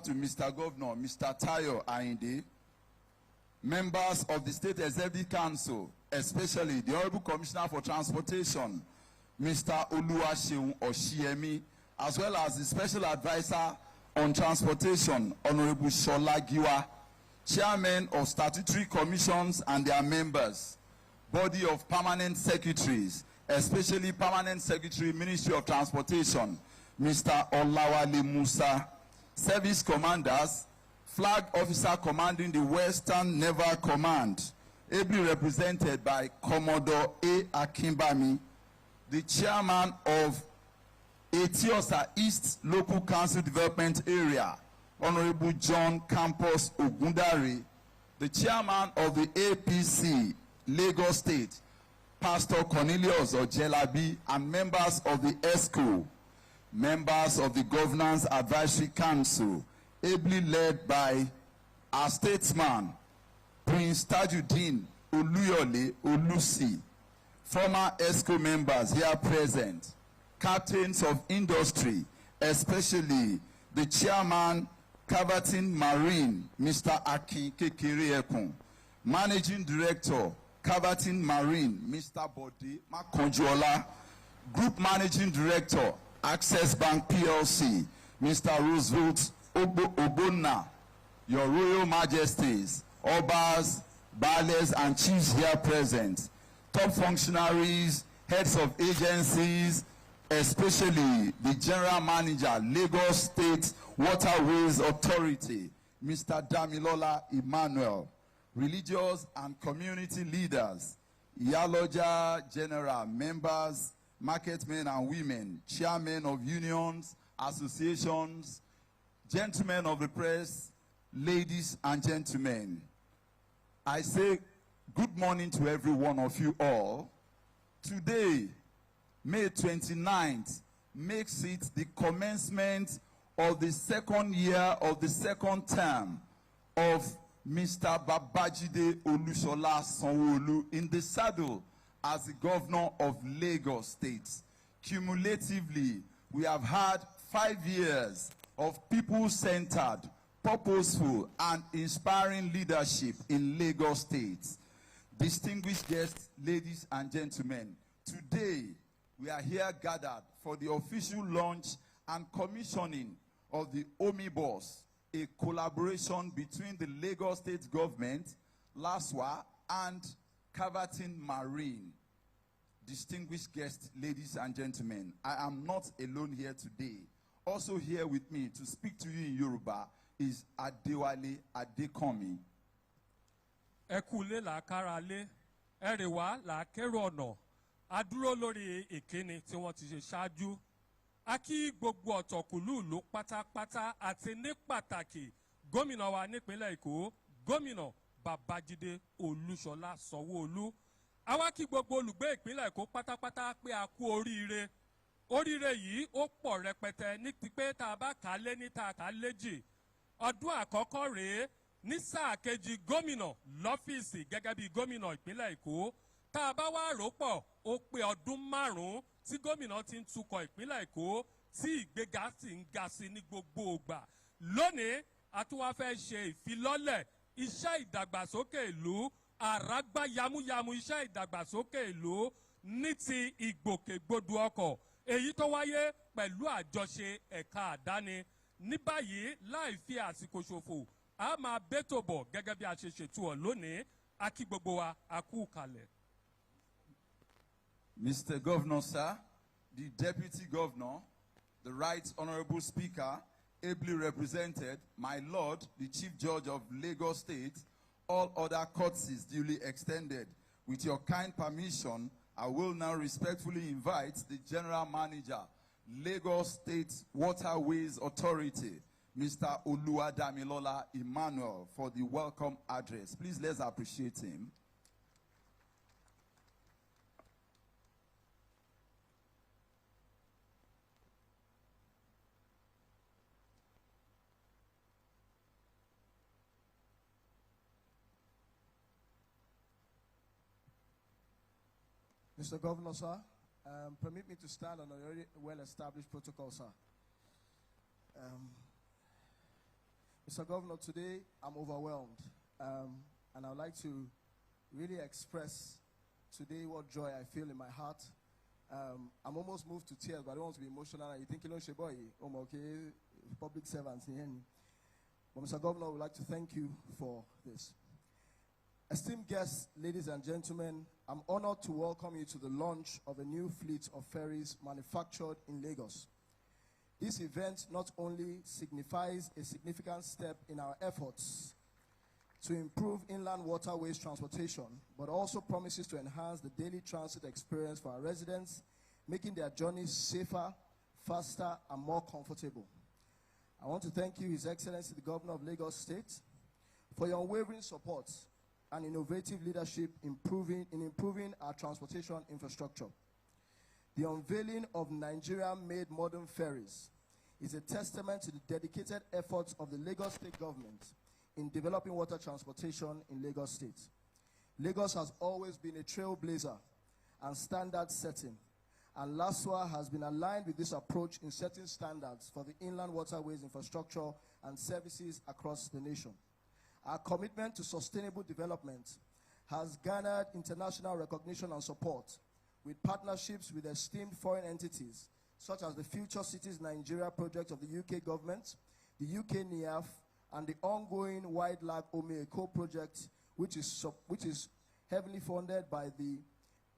to Mr. Governor, Mr. Tayo Ayinde, members of the State Executive Council, especially the Honorable Commissioner for Transportation, Mr. Oluwaseun Oshiemi, as well as the Special Advisor on Transportation, Honorable Shola Giwa, Chairmen of Statutory Commissions and their members, body of permanent secretaries, especially Permanent Secretary, Ministry of Transportation, Mr. Olawale Musa, service commanders, Flag Officer commanding the Western Naval Command, ably represented by Commodore A. Akimbami, the Chairman of Etiosa East Local Council Development Area, Honorable John Campos Ogundari, the Chairman of the APC, Lagos State, Pastor Cornelius Ojelabi, and members of the ESCO, members of the Governance Advisory Council, ably led by our statesman, Prince Tajuddin Oluyole Olusi, former ESCO members here present, captains of industry, especially the chairman, Caverton Marine, Mr. Akin Kekere, managing director, Caverton Marine, Mr. Bode Makonjola, group managing director, Access Bank PLC, Mr. Roosevelt Obonna, your Royal Majesties, Obas, Bales, and chiefs here present, top functionaries, heads of agencies, especially the General Manager, Lagos State Waterways Authority, Mr. Damilola Emmanuel, religious and community leaders, Iyaloja General, members, marketmen and women, chairmen of unions, associations, gentlemen of the press, ladies and gentlemen. I say good morning to every one of you all. Today, May 29th, makes it the commencement of the second year of the second term of Mr. Babajide Olusola Sanwo-Olu in the saddle as the governor of Lagos State. Cumulatively, we have had 5 years of people-centered, purposeful, and inspiring leadership in Lagos State. Distinguished guests, ladies and gentlemen, today we are here gathered for the official launch and commissioning of the Omnibus, a collaboration between the Lagos State government, LASWA, and Caverton Marine. Distinguished guests, ladies and gentlemen, I am not alone here today. Also here with me to speak to you in Yoruba is Adewale Adekomi. Ekule la karale, erewa la kerono, adúró lórí ìkíni tí wọ́n ti ṣe ṣáájú. A kí gbogbo ọ̀tọ̀kùlú ìlú pátápátá àti ní pàtàkì gómìnà wa nípínlẹ̀ Èkó, gómìnà Babajide Olúṣọlá Sanwó-Olú. A wá kí gbogbo olùgbé ìpínlẹ̀ Èkó pátápátá pé a kú oríire. Oríire yìí ó pọ̀ rẹpẹtẹ ní ti pé tá a bá kà á lé ní tá a kà á léjì. Ọdún àkọ́kọ́ rèé ní sáà kejì gómìnà lọ́fíìsì gẹ́gẹ́ bí gómìnà ìpínlẹ̀ Èkó. Tá a bá wá rò pọ̀ ó pé ọdún 5 tí gómìnà ti ń tukọ̀ ìpínlẹ̀ Èkó tí ìgbéga sì ń ga sí ní gbogbo ògbà. Lónìí a tún wá fẹ́ ṣe ìfilọ́lẹ̀ iṣẹ́ ìdàgbàsókè ìlú, àrágbá yamuyamu iṣẹ́ ìdàgbàsókè ìlú ní ti ìgbòkègbodò ọkọ̀, èyí tó wáyé pẹ̀lú àjọṣe ẹ̀ka àdáni. Ní báyìí láì fi àsìkò ṣòfò, a máa bẹ́tò bọ̀ gẹ́gẹ́ bí a ṣe ṣètò ọ̀ lónìí. A kí gbogbo wa, a kú kalẹ̀. Mr. Governor, sir, the Deputy Governor, the Right Honorable Speaker, ably represented, my Lord, the Chief Judge of Lagos State, all other courtesies duly extended. With your kind permission, I will now respectfully invite the General Manager, Lagos State Waterways Authority, Mr. Oluwadamilola Emmanuel, for the welcome address. Please let's appreciate him. Mr. Governor, sir, permit me to stand on a very well-established protocol, sir. Mr. Governor, today I'm overwhelmed. And I'd like to really express today what joy I feel in my heart. I'm almost moved to tears, but I don't want to be emotional. And you think, boy, okay, public servants. But Mr. Governor, I would like to thank you for this. Esteemed guests, ladies and gentlemen, I'm honored to welcome you to the launch of a new fleet of ferries manufactured in Lagos. This event not only signifies a significant step in our efforts to improve inland waterways transportation, but also promises to enhance the daily transit experience for our residents, making their journeys safer, faster, and more comfortable. I want to thank you, His Excellency, the Governor of Lagos State, for your unwavering support and innovative leadership in improving our transportation infrastructure. The unveiling of Nigerian-made modern ferries is a testament to the dedicated efforts of the Lagos State government in developing water transportation in Lagos State. Lagos has always been a trailblazer and standard setting, and LASWA has been aligned with this approach in setting standards for the inland waterways infrastructure and services across the nation. Our commitment to sustainable development has garnered international recognition and support, with partnerships with esteemed foreign entities such as the Future Cities Nigeria project of the UK government, the UK NIAF, and the ongoing Wide Lag Omi-Eko project, which is heavily funded by the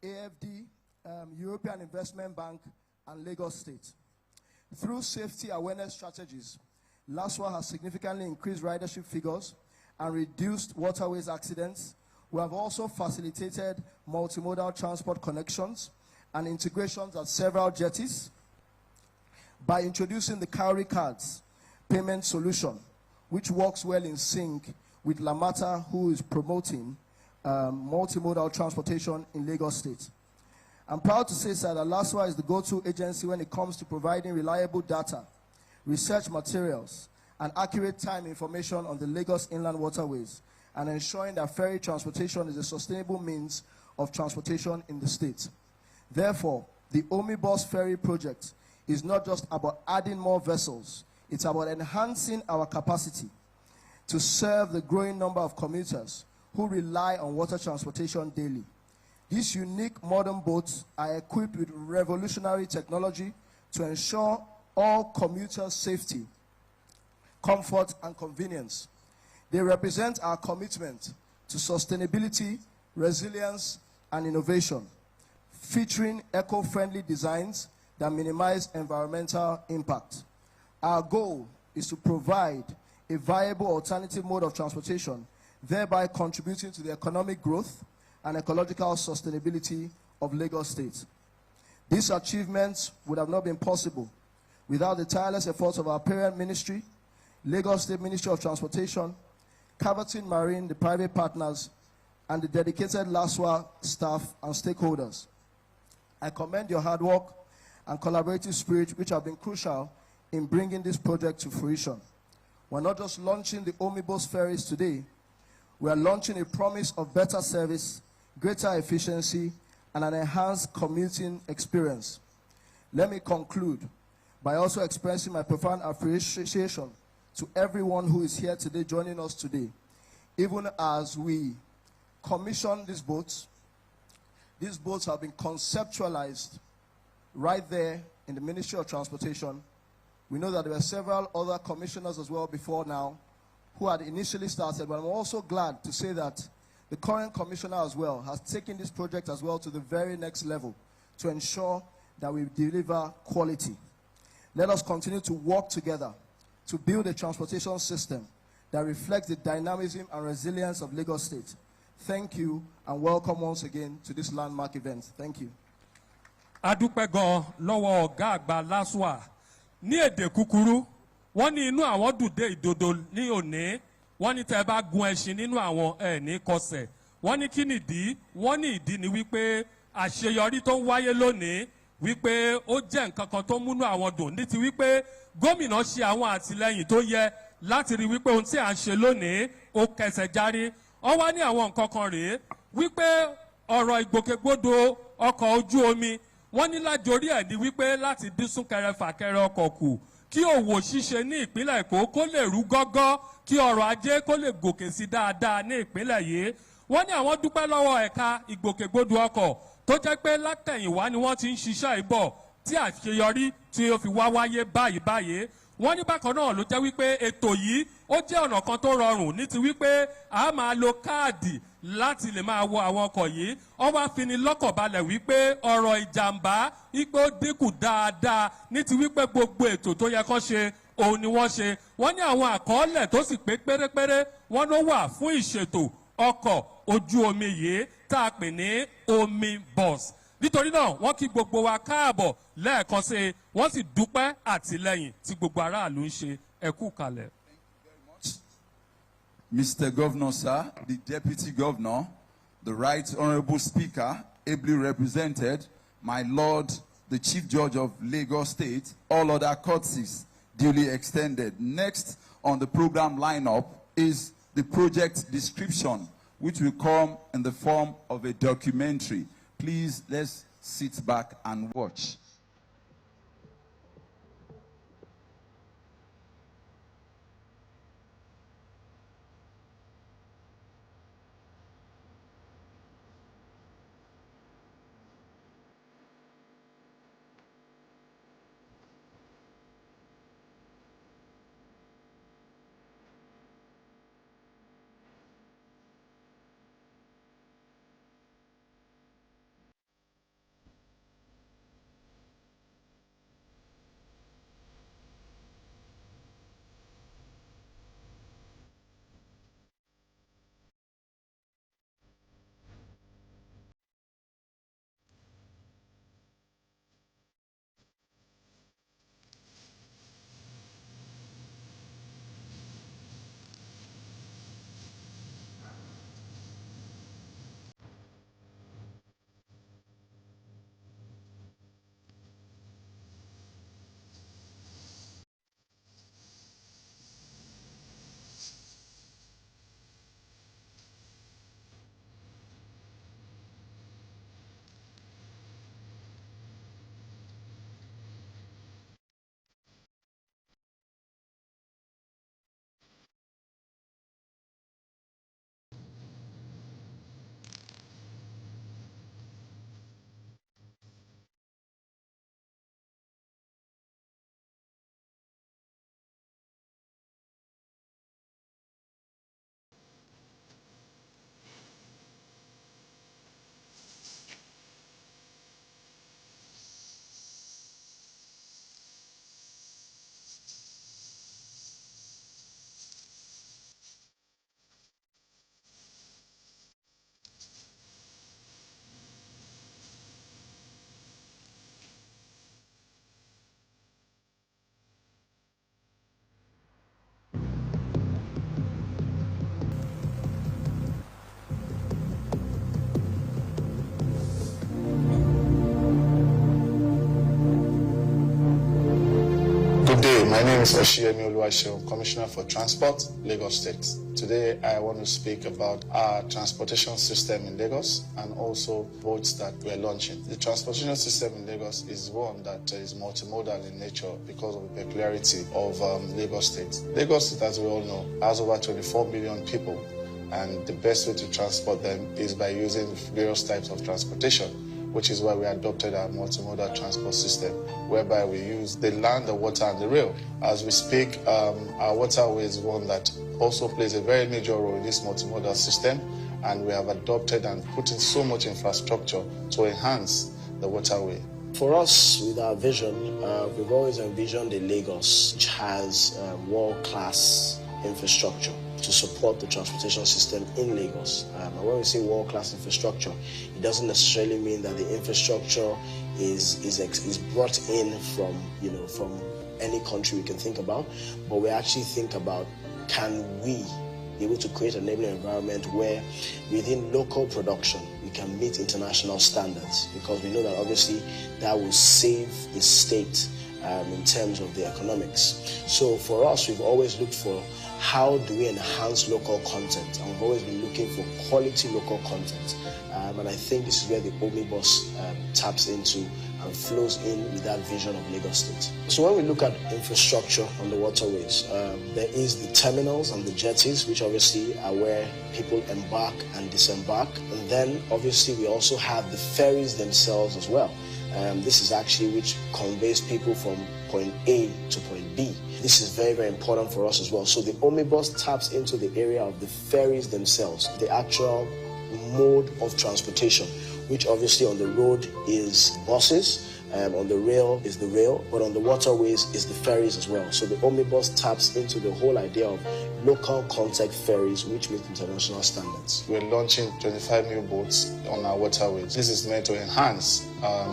AFD, European Investment Bank, and Lagos State. Through safety awareness strategies, LASWA has significantly increased ridership figures and reduced waterways accidents. We have also facilitated multimodal transport connections and integrations at several jetties by introducing the Cowrie Cards payment solution, which works well in sync with Lamata, who is promoting multimodal transportation in Lagos State. I'm proud to say, sir, that LASWA is the go-to agency when it comes to providing reliable data, research materials, and accurate time information on the Lagos inland waterways, and ensuring that ferry transportation is a sustainable means of transportation in the state. Therefore, the Omnibus ferry project is not just about adding more vessels, it's about enhancing our capacity to serve the growing number of commuters who rely on water transportation daily. These unique modern boats are equipped with revolutionary technology to ensure all commuters' safety, comfort, and convenience. They represent our commitment to sustainability, resilience, and innovation, featuring eco-friendly designs that minimize environmental impact. Our goal is to provide a viable alternative mode of transportation, thereby contributing to the economic growth and ecological sustainability of Lagos State. These achievements would have not been possible without the tireless efforts of our parent ministry, Lagos State Ministry of Transportation, Caverton Marine, the private partners, and the dedicated LASWA staff and stakeholders. I commend your hard work and collaborative spirit, which have been crucial in bringing this project to fruition. We're not just launching the Omnibus ferries today, we are launching a promise of better service, greater efficiency, and an enhanced commuting experience. Let me conclude by also expressing my profound appreciation to everyone who is here today, joining us today. Even as we commission these boats have been conceptualized right there in the Ministry of Transportation. We know that there were several other commissioners as well before now who had initially started, but I'm also glad to say that the current commissioner as well has taken this project as well to the very next level to ensure that we deliver quality. Let us continue to work together to build a transportation system that reflects the dynamism and resilience of Lagos State. Thank you, and welcome once again to this landmark event. Thank you. Adúpẹ́ gan lọ́wọ́ ọ̀gá àgbà LASWA. Ní èdè kúkúrú, wọ́n ní inú àwọn dùde ìdodo ní òní, wọ́n ní tẹ́ bá gun ẹṣin nínú àwọn ní kọsẹ̀. Wọ́n ní kí nìdí? Wọ́n ní ìdí ni wípé àṣeyọrí tó ń wáyé lónìí wípé ó jẹ́ nǹkan kan tó múnú àwọn dùn ní ti wípé gómìnà ṣe àwọn àtìlẹ́yìn tó yẹ láti rí wípé ohun tí à ń ṣe lónìí ó kẹsẹ̀ járí. Ó wá ní àwọn nǹkan kan rèé wípé ọ̀rọ̀ ìgbòkègbodò ọkọ̀ ojú omi wọ́n ní lájorí ẹ̀ ní wípé láti dín súnkẹrẹ fàkẹrẹ ọkọ̀ kù kí òwò ṣíṣe ní ìpínlẹ̀ Èkó kó lè rú gọ́gọ́ kí ọrọ̀ ajé kó lè gòkè sí dáadáa ní ìpínlẹ̀ yìí. Wọ́n ní àwọn dúpẹ́ lọ́wọ́ ẹ̀ka ìgbòkègbodò ọkọ̀ tó jẹ́ pé látẹ̀yìnwá ni wọ́n ti ń ṣiṣẹ́ ìbọ̀ tí àṣeyọrí tí ó fi wá wáyé báyìí. Wọ́n ní bákan náà ló jẹ́ wípé ètò yìí ó jẹ́ ọ̀nà kan tó rọrùn ní ti wípé a máa lo káàdì láti lè máa wo àwọn ọkọ̀ yìí. Wọ́n wá fi ni lọ́kàn balẹ̀ wípé ọ̀rọ̀ ìjàmbá wípé ó dínkù dáadáa ní ti wípé gbogbo ètò tó yẹ kó ṣe òun ni wọ́n ṣe. Wọ́n ní àwọn àkọọ́lẹ̀ tó sì pé pérépéré wọ́n ló wà fún ìṣètò ọkọ̀ ojú omi yìí tá a pè ní Omnibus. Nítorí náà wọ́n kí gbogbo wa káàbọ̀ lẹ́ẹ̀kan sí i, wọ́n sì dúpẹ́ àtìlẹ́yìn tí gbogbo aráàlú ń ṣe. Ẹ kú kalẹ̀. Mr. Governor, sir, the Deputy Governor, the Right Honorable Speaker, ably represented, my Lord, the Chief Judge of Lagos State, all other courtesies duly extended. Next on the program lineup is the project description, which will come in the form of a documentary. Please, let's sit back and watch. Good day, my name is Oshiyemi Oluwaseun, Commissioner for Transport, Lagos State. Today I want to speak about our transportation system in Lagos and also boats that we're launching. The transportation system in Lagos is one that is multimodal in nature because of the peculiarity of Lagos State. Lagos State, as we all know, has over 24 million people, and the best way to transport them is by using various types of transportation, which is why we adopted our multimodal transport system, whereby we use the land, the water, and the rail. As we speak, our waterway is one that also plays a very major role in this multimodal system, and we have adopted and put in so much infrastructure to enhance the waterway. For us, with our vision, we've always envisioned a Lagos which has world-class infrastructure to support the transportation system in Lagos. And when we say world-class infrastructure, it doesn't necessarily mean that the infrastructure is brought in from any country we can think about, but we actually think about, can we be able to create an enabling environment where within local production we can meet international standards, because we know that obviously that will save the state in terms of the economics. So for us, we've always looked for how do we enhance local content, and we've always been looking for quality local content. And I think this is where the Omnibus taps into and flows in with that vision of Lagos State. So when we look at infrastructure on the waterways, there is the terminals and the jetties, which obviously are where people embark and disembark. And then obviously we also have the ferries themselves as well. This is actually which conveys people from point A to point B. This is very, very important for us as well. So the Omnibus taps into the area of the ferries themselves, the actual mode of transportation, which obviously on the road is buses, on the rail is the rail, but on the waterways is the ferries as well. So the Omnibus taps into the whole idea of local contact ferries, which meet international standards. We're launching 25 new boats on our waterways. This is meant to enhance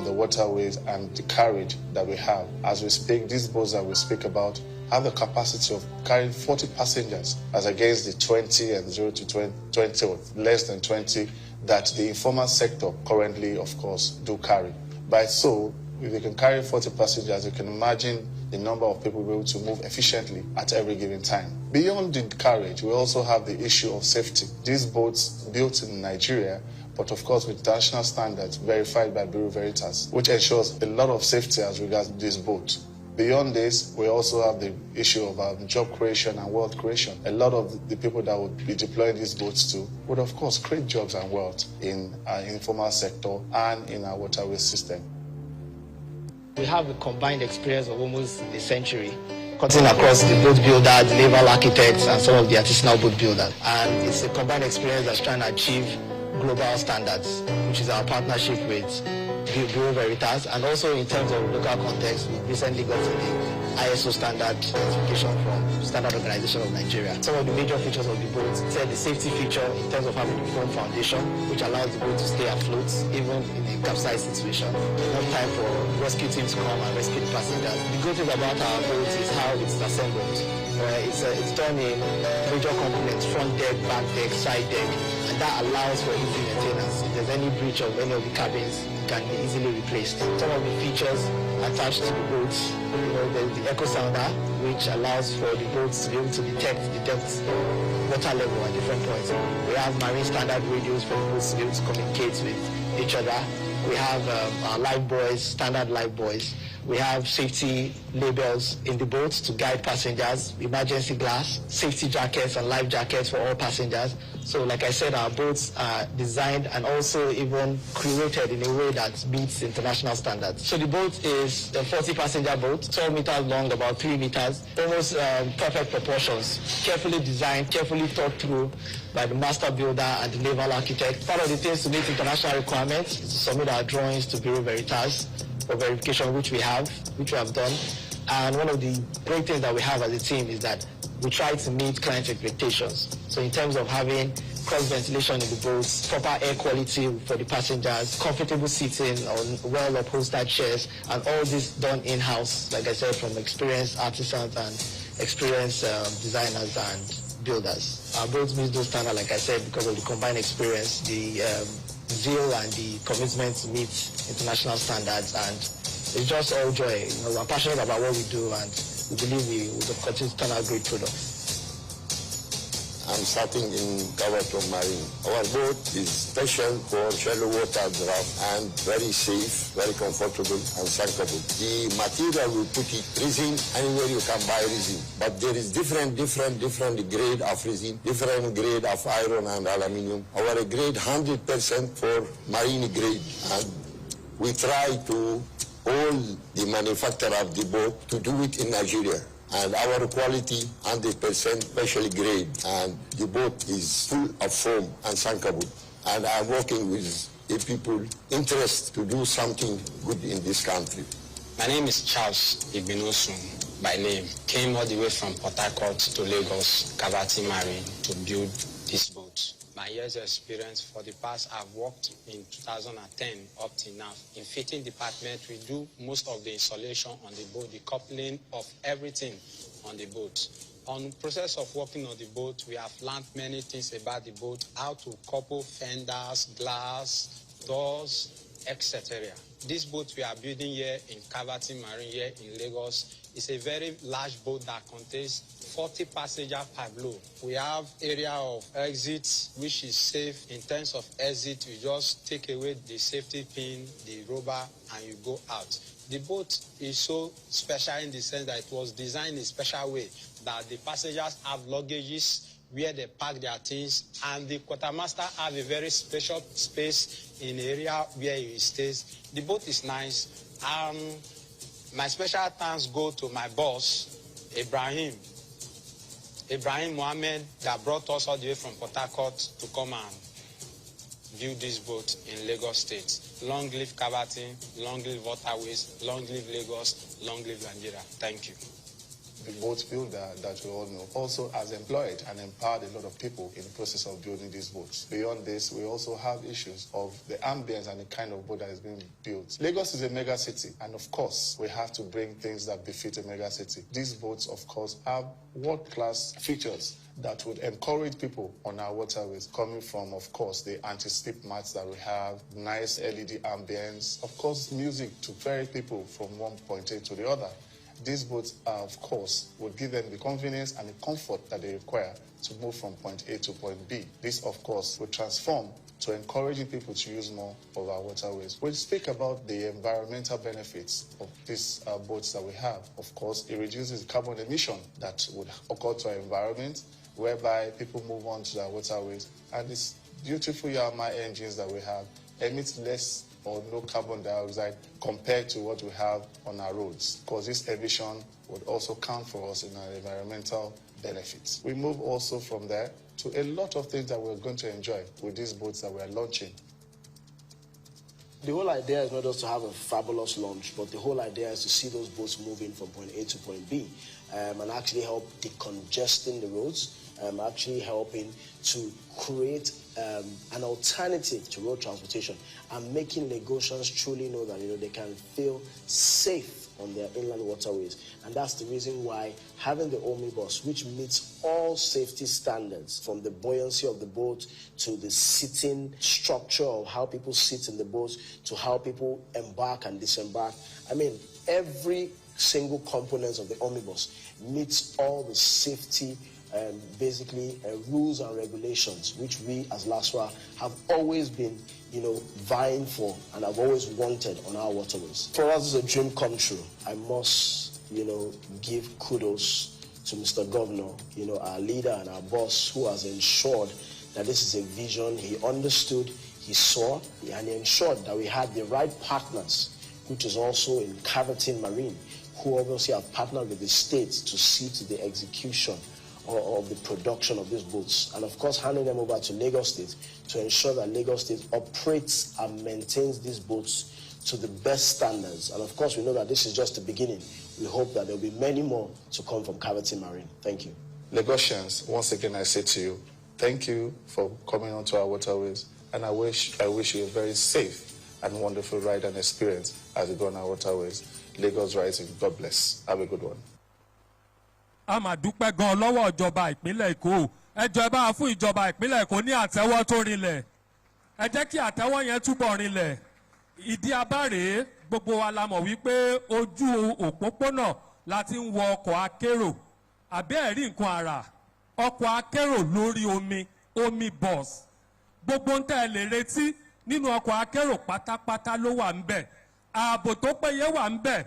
the waterways and the carriage that we have. As we speak, these boats that we speak about have the capacity of carrying 40 passengers, as against the 20 and 0 to 20 or less than 20 that the informal sector currently, of course, do carry. By so, if they can carry 40 passengers, you can imagine the number of people able to move efficiently at every given time. Beyond the carriage, we also have the issue of safety. These boats built in Nigeria, but of course with international standards verified by Bureau Veritas, which ensures a lot of safety as regards this boat. Beyond this, we also have the issue of job creation and wealth creation. A lot of the people that would be deploying these boats to would, of course, create jobs and wealth in our informal sector and in our waterway system. We have a combined experience of almost a century, cutting across the boat builder, the naval architects, and some of the artisanal boat builders. And it's a combined experience that's trying to achieve global standards, which is our partnership with Bureau Veritas, and also in terms of local context, we recently got the ISO standard certification from Standard Organization of Nigeria. Some of the major features of the boat, the safety feature in terms of having a foam foundation, which allows the boat to stay afloat even in a capsized situation. Enough time for rescue teams to come and rescue the passengers. The good thing about our boat is how it's assembled. It's done in major components: front deck, back deck, side deck, and that allows for easy maintenance. If there's any breach of any of the cabins, it can be easily replaced. Some of the features attached to the boat, there's the echo sounder, which allows for the boats to be able to detect the depth water level at different points. We have marine standard radios for the boats to be able to communicate with each other. We have our life buoys, standard life buoys. We have safety labels in the boats to guide passengers, emergency glass, safety jackets and life jackets for all passengers. So like I said, our boats are designed and also even created in a way that meets international standards. So the boat is a 40-passenger boat, 12 meters long, about 3 meters, almost perfect proportions, carefully designed, carefully thought through by the master builder and the naval architect. Part of the things to meet international requirements is to submit our drawings to Bureau Veritas for verification, which we have done. And one of the great things that we have as a team is that we try to meet client expectations. So in terms of having cross ventilation in the boats, proper air quality for the passengers, comfortable seating on well upholstered chairs, and all this done in-house, like I said, from experienced artisans and experienced designers and builders. Our boats meet those standards, like I said, because of the combined experience, the zeal and the commitment to meet international standards, and it's just all joy. We're passionate about what we do, and we believe we will continue to turn out great products. I'm starting in Goodwill Marine. Our boat is special for shallow water draft and very safe, very comfortable and sankable. The material we put it resin, anywhere you can buy resin. But there is different grade of resin, different grade of iron and aluminium. Our grade 100% for marine grade, and we try to hold the manufacturer of the boat to do it in Nigeria. And our quality 100% special grade, and the boat is full of foam and sankable. And I'm working with the people interested to do something good in this country. My name is Charles Ibinosun by name. Came all the way from Port Harcourt to Lagos, Kavati Marine, to build this boat. My years of experience for the past, I've worked in 2010 up to now. In fitting department, we do most of the installation on the boat, the coupling of everything on the boat. On the process of working on the boat, we have learned many things about the boat, how to couple fenders, glass, doors, etc. This boat we are building here in Kavati Marine here in Lagos It's a very large boat that contains 40 passengers per load. We have area of exit, which is safe. In terms of exit, you just take away the safety pin, the rubber, and you go out. The boat is so special in the sense that it was designed in a special way that the passengers have luggages where they park their things, and the quartermaster have a very special space in the area where he stays. The boat is nice. My special thanks go to my boss, Ibrahim Mohammed, that brought us all the way from Port Harcourt to come and build this boat in Lagos State. Long live Kabatin, long live Waterways, long live Lagos, long live Nigeria. Thank you. The boat builder that we all know also has employed and empowered a lot of people in the process of building these boats. Beyond this, we also have issues of the ambience and the kind of boat that is being built. Lagos is a mega city, and of course, we have to bring things that befit a mega city. These boats, of course, have world-class features that would encourage people on our waterways, coming from, of course, the anti-slip mats that we have, nice LED ambience, of course, music to ferry people from one point A to the other. These boats, of course, will give them the convenience and the comfort that they require to move from point A to point B. This, of course, will transform to encouraging people to use more of our waterways. We'll speak about the environmental benefits of these boats that we have. Of course, it reduces carbon emission that would occur to our environment, whereby people move on to our waterways. And these beautiful Yamaha engines that we have emit less or no carbon dioxide compared to what we have on our roads, because this emission would also count for us in our environmental benefits. We move also from there to a lot of things that we're going to enjoy with these boats that we're launching. The whole idea is not just to have a fabulous launch, but the whole idea is to see those boats moving from point A to point B and actually help decongesting the roads, actually helping to create an alternative to road transportation and making Lagosians truly know that they can feel safe on their inland waterways. And that's the reason why having the Omnibus, which meets all safety standards, from the buoyancy of the boat to the sitting structure of how people sit in the boat to how people embark and disembark. I mean, every single component of the Omnibus meets all the safety rules and regulations, which we as LASWA have always been, vying for and have always wanted on our waterways. For us, it's a dream come true. I must, give kudos to Mr. Governor, our leader and our boss, who has ensured that this is a vision he understood, he saw, and he ensured that we had the right partners, which is also in Kabatin Marine, who obviously have partnered with the states to see to the execution of the production of these boats, and of course handing them over to Lagos State to ensure that Lagos State operates and maintains these boats to the best standards. And of course, we know that this is just the beginning. We hope that there will be many more to come from Kabatin Marine. Thank you. Lagosians, once again I say to you, thank you for coming onto our waterways, and I wish you a very safe and wonderful ride and experience as you go on our waterways. Lagos Rising, God bless. Have a good one. A máa dúpẹ́ gan lọ́wọ́ ìjọba ìpínlẹ̀ Èkó. Ẹ jọ̀ọ́ ẹ bá wa fún ìjọba ìpínlẹ̀ Èkó ní àtẹ́wọ́ tó rinlẹ̀. Ẹ jẹ́ kí àtẹ́wọ́ yẹn túbọ̀ rinlẹ̀. Ìdí abáre gbogbo wa la mọ̀ wípé ojú òpópónà la ti ń wọ ọkọ̀ akérò. Àbẹ́ ẹ̀rí nǹkan àrà. Ọkọ̀ akérò lórí omi bus. Gbogbo ń tẹ́ ẹ lè retí nínú ọkọ̀ akérò pátápátá ló wà ń bẹ̀. Ààbò tó péye wà ń bẹ̀.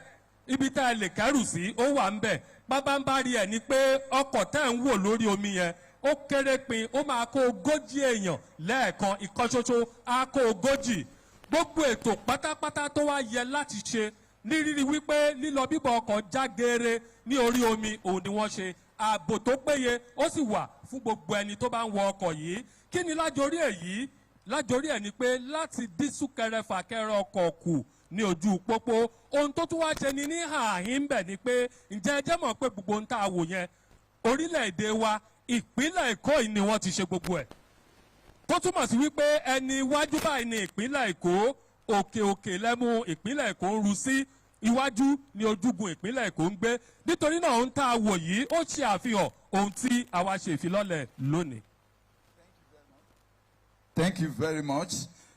Ibi tá ẹ lè kẹ́rù sí ó wà ń bẹ̀. Bábánbárí ẹ̀ ni pé ọkọ̀ tẹ́ ń wò lórí omi yẹn ó kéré pin, ó máa kó 40 èèyàn lẹ́ẹ̀kan, ìkan ṣoṣo á kó 40. Gbogbo ètò pátápátá tó wá yẹ láti ṣe ní rírí wípé lílọ bíbọ̀ ọkọ̀ já geere ní orí omi òun ni wọ́n ṣe. Ààbò tó péye ó sì wà fún gbogbo ẹni tó bá ń wọ ọkọ̀ yìí. Kí ni lájorí èyí? Lájorí ẹ̀ ni pé láti dín súnkẹrẹ fàkẹrẹ ọkọ̀ kù ní ojú pópó. Ohun tó tún wá ṣe ni ní àhín bẹ̀ ni pé ǹjẹ́ ẹ jẹ́ mọ̀ pé gbogbo ń tà wò yẹn orílẹ̀-èdè wa ìpínlẹ̀ Èkó yìí ni wọ́n ti ṣe gbogbo ẹ̀. Tó túmọ̀ sí wípé ẹni iwájú báyìí ní ìpínlẹ̀ Èkó, òkè lẹ́mú ìpínlẹ̀ Èkó ń ru sí, iwájú ni ojúgun ìpínlẹ̀ Èkó ń gbé. Nítorí náà ohun tá a wò yìí ó ṣe àfihàn ohun tí àwa ṣe ìfilọ́lẹ̀ lónìí. Thank you very much,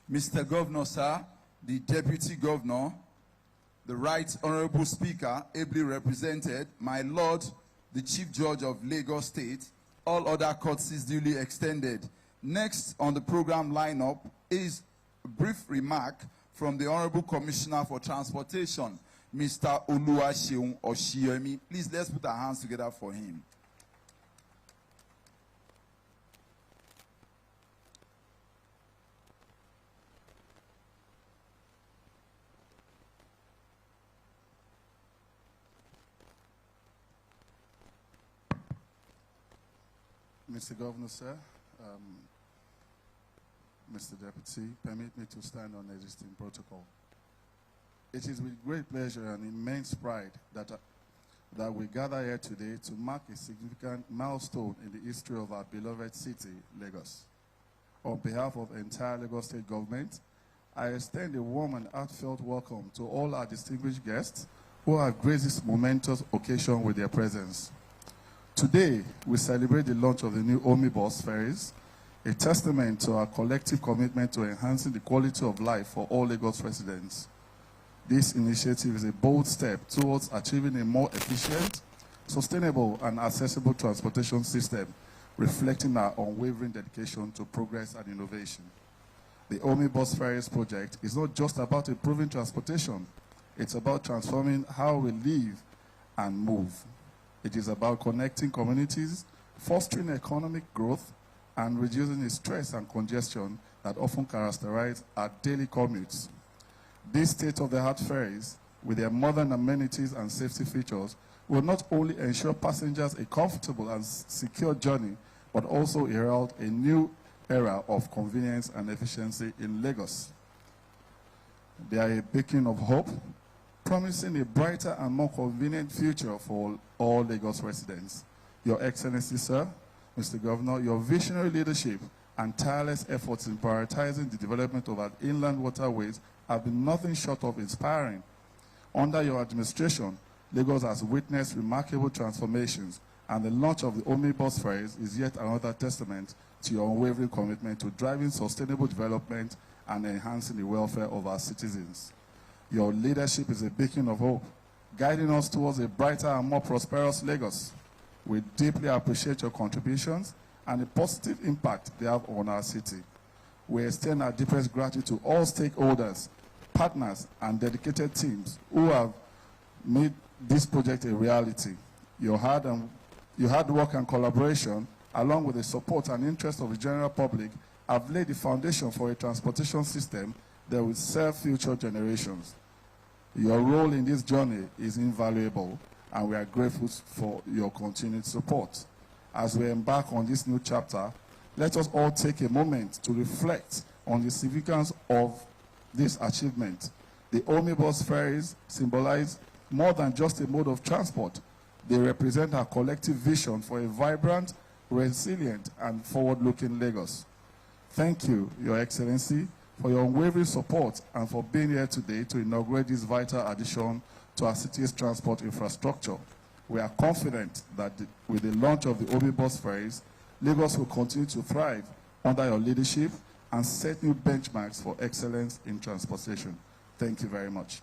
Mr. Governor, sir, the Deputy Governor, The Right Honorable Speaker, ably represented, my Lord, the Chief Judge of Lagos State, all other courtesies duly extended. Next on the program lineup is a brief remark from the Honorable Commissioner for Transportation, Mr. Oluwaseun Oshiyemi. Please, let's put our hands together for him. Mr. Governor, sir, Mr. Deputy, permit me to stand on existing protocol. It is with great pleasure and immense pride that we gather here today to mark a significant milestone in the history of our beloved city, Lagos. On behalf of the entire Lagos State government, I extend a warm and heartfelt welcome to all our distinguished guests who have graced this momentous occasion with their presence. Today, we celebrate the launch of the new Omnibus ferries, a testament to our collective commitment to enhancing the quality of life for all Lagos residents. This initiative is a bold step towards achieving a more efficient, sustainable, and accessible transportation system, reflecting our unwavering dedication to progress and innovation. The Omnibus ferries project is not just about improving transportation, it's about transforming how we live and move. It is about connecting communities, fostering economic growth, and reducing the stress and congestion that often characterize our daily commutes. These state-of-the-art ferries, with their modern amenities and safety features, will not only ensure passengers a comfortable and secure journey, but also herald a new era of convenience and efficiency in Lagos. They are a beacon of hope, promising a brighter and more convenient future for all Lagos residents. Your Excellency, sir, Mr. Governor, your visionary leadership and tireless efforts in prioritizing the development of our inland waterways have been nothing short of inspiring. Under your administration, Lagos has witnessed remarkable transformations, and the launch of the Omnibus ferries is yet another testament to your unwavering commitment to driving sustainable development and enhancing the welfare of our citizens. Your leadership is a beacon of hope, guiding us towards a brighter and more prosperous Lagos. We deeply appreciate your contributions and the positive impact they have on our city. We extend our deepest gratitude to all stakeholders, partners, and dedicated teams who have made this project a reality. Your hard work and collaboration, along with the support and interest of the general public, have laid the foundation for a transportation system that will serve future generations. Your role in this journey is invaluable, and we are grateful for your continued support. As we embark on this new chapter, let us all take a moment to reflect on the significance of this achievement. The Omnibus ferries symbolize more than just a mode of transport. They represent our collective vision for a vibrant, resilient, and forward-looking Lagos. Thank you, Your Excellency, for your unwavering support and for being here today to inaugurate this vital addition to our city's transport infrastructure. We are confident that with the launch of the Omnibus ferries, Lagos will continue to thrive under your leadership and set new benchmarks for excellence in transportation. Thank you very much.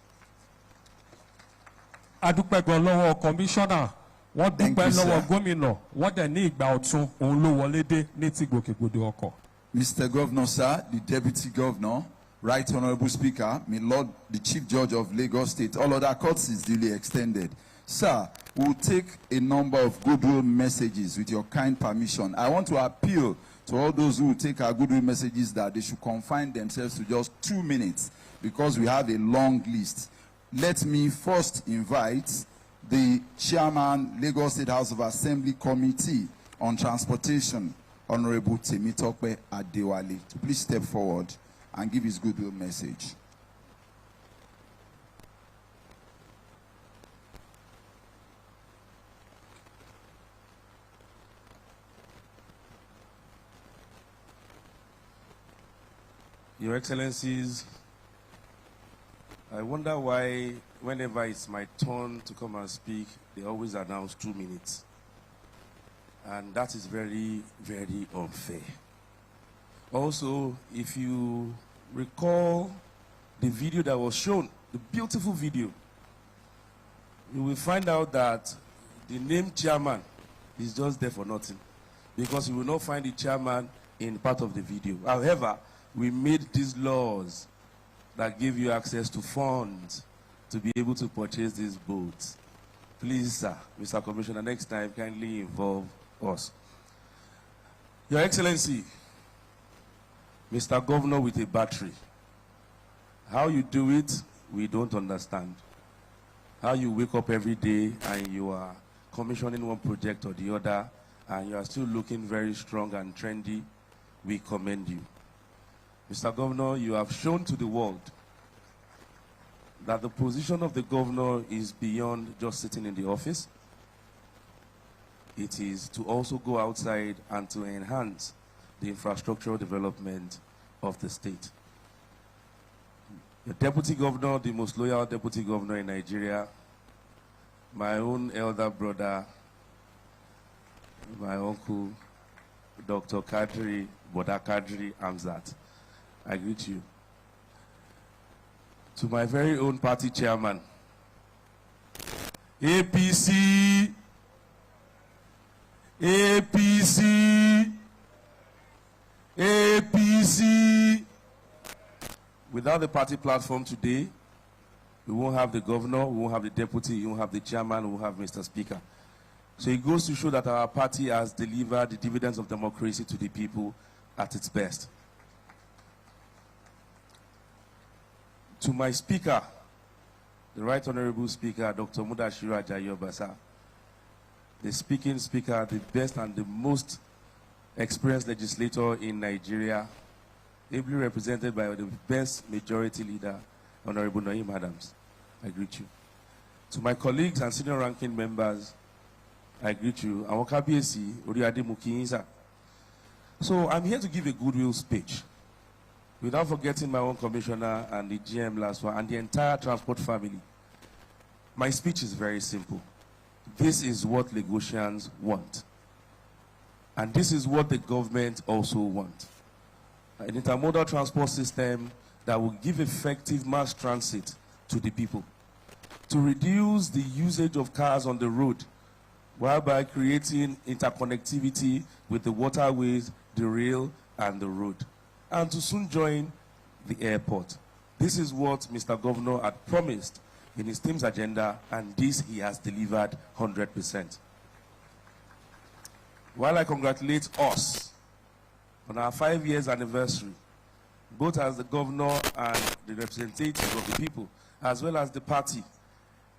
adúpẹ́ gan lọ́wọ́ kọmíṣánná wọ́n dúpẹ́ lọ́wọ́ gómìnà wọ́n dẹ̀ ní ìgbà ọ̀tun òun ló wọlé dé ní ti gbòkègbodò ọkọ̀. Mr. Governor, sir, the Deputy Governor, Right Honorable Speaker, my Lord, the Chief Judge of Lagos State, all other courtesies duly extended. Sir, we'll take a number of goodwill messages with your kind permission. I want to appeal to all those who take our goodwill messages that they should confine themselves to just 2 minutes because we have a long list. Let me first invite the Chairman, Lagos State House of Assembly Committee on Transportation, Honorable Temitope Adewale, to please step forward and give his goodwill message. Your Excellencies, I wonder why whenever it's my turn to come and speak, they always announce 2 minutes. And that is very, very unfair. Also, if you recall the video that was shown, the beautiful video you will find out that the name chairman is just there for nothing, because you will not find the chairman in part of the video. However, we made these laws that give you access to funds to be able to purchase these boats. Please, sir, Mr. Commissioner, next time kindly involve us. Your Excellency, Mr. Governor with a battery. How you do it, we don't understand. How you wake up every day and you are commissioning one project or the other, and you are still looking very strong and trendy, we commend you. Mr. Governor, you have shown to the world that the position of the governor is beyond just sitting in the office. It is to also go outside and to enhance the infrastructural development of the state. The deputy governor, the most loyal deputy governor in Nigeria, my own elder brother, my uncle, Dr. Kadri, Boda Kadri Amzat, I greet you. To my very own party chairman, APC, APC, APC. Without the party platform today, we won't have the governor, we won't have the deputy, we won't have the chairman, we won't have Mr. Speaker. So it goes to show that our party has delivered the dividends of democracy to the people at its best. To my speaker, the Right Honorable Speaker, Dr. Mudashiru Ajayi Obasa, the speaking speaker, the best and the most experienced legislator in Nigeria, ably represented by the best majority leader, Honorable Naim Adams, I greet you. To my colleagues and senior ranking members, I greet you. So I'm here to give a goodwill speech, without forgetting my own commissioner and the GM last one and the entire transport family. My speech is very simple. This is what Lagosians want. And this is what the government also wants. An intermodal transport system that will give effective mass transit to the people, to reduce the usage of cars on the road, while by creating interconnectivity with the waterways, the rail, and the road, and to soon join the airport. This is what Mr. Governor had promised in his team's agenda, and this he has delivered 100%. While I congratulate us on our 5 years anniversary, both as the governor and the representatives of the people, as well as the party,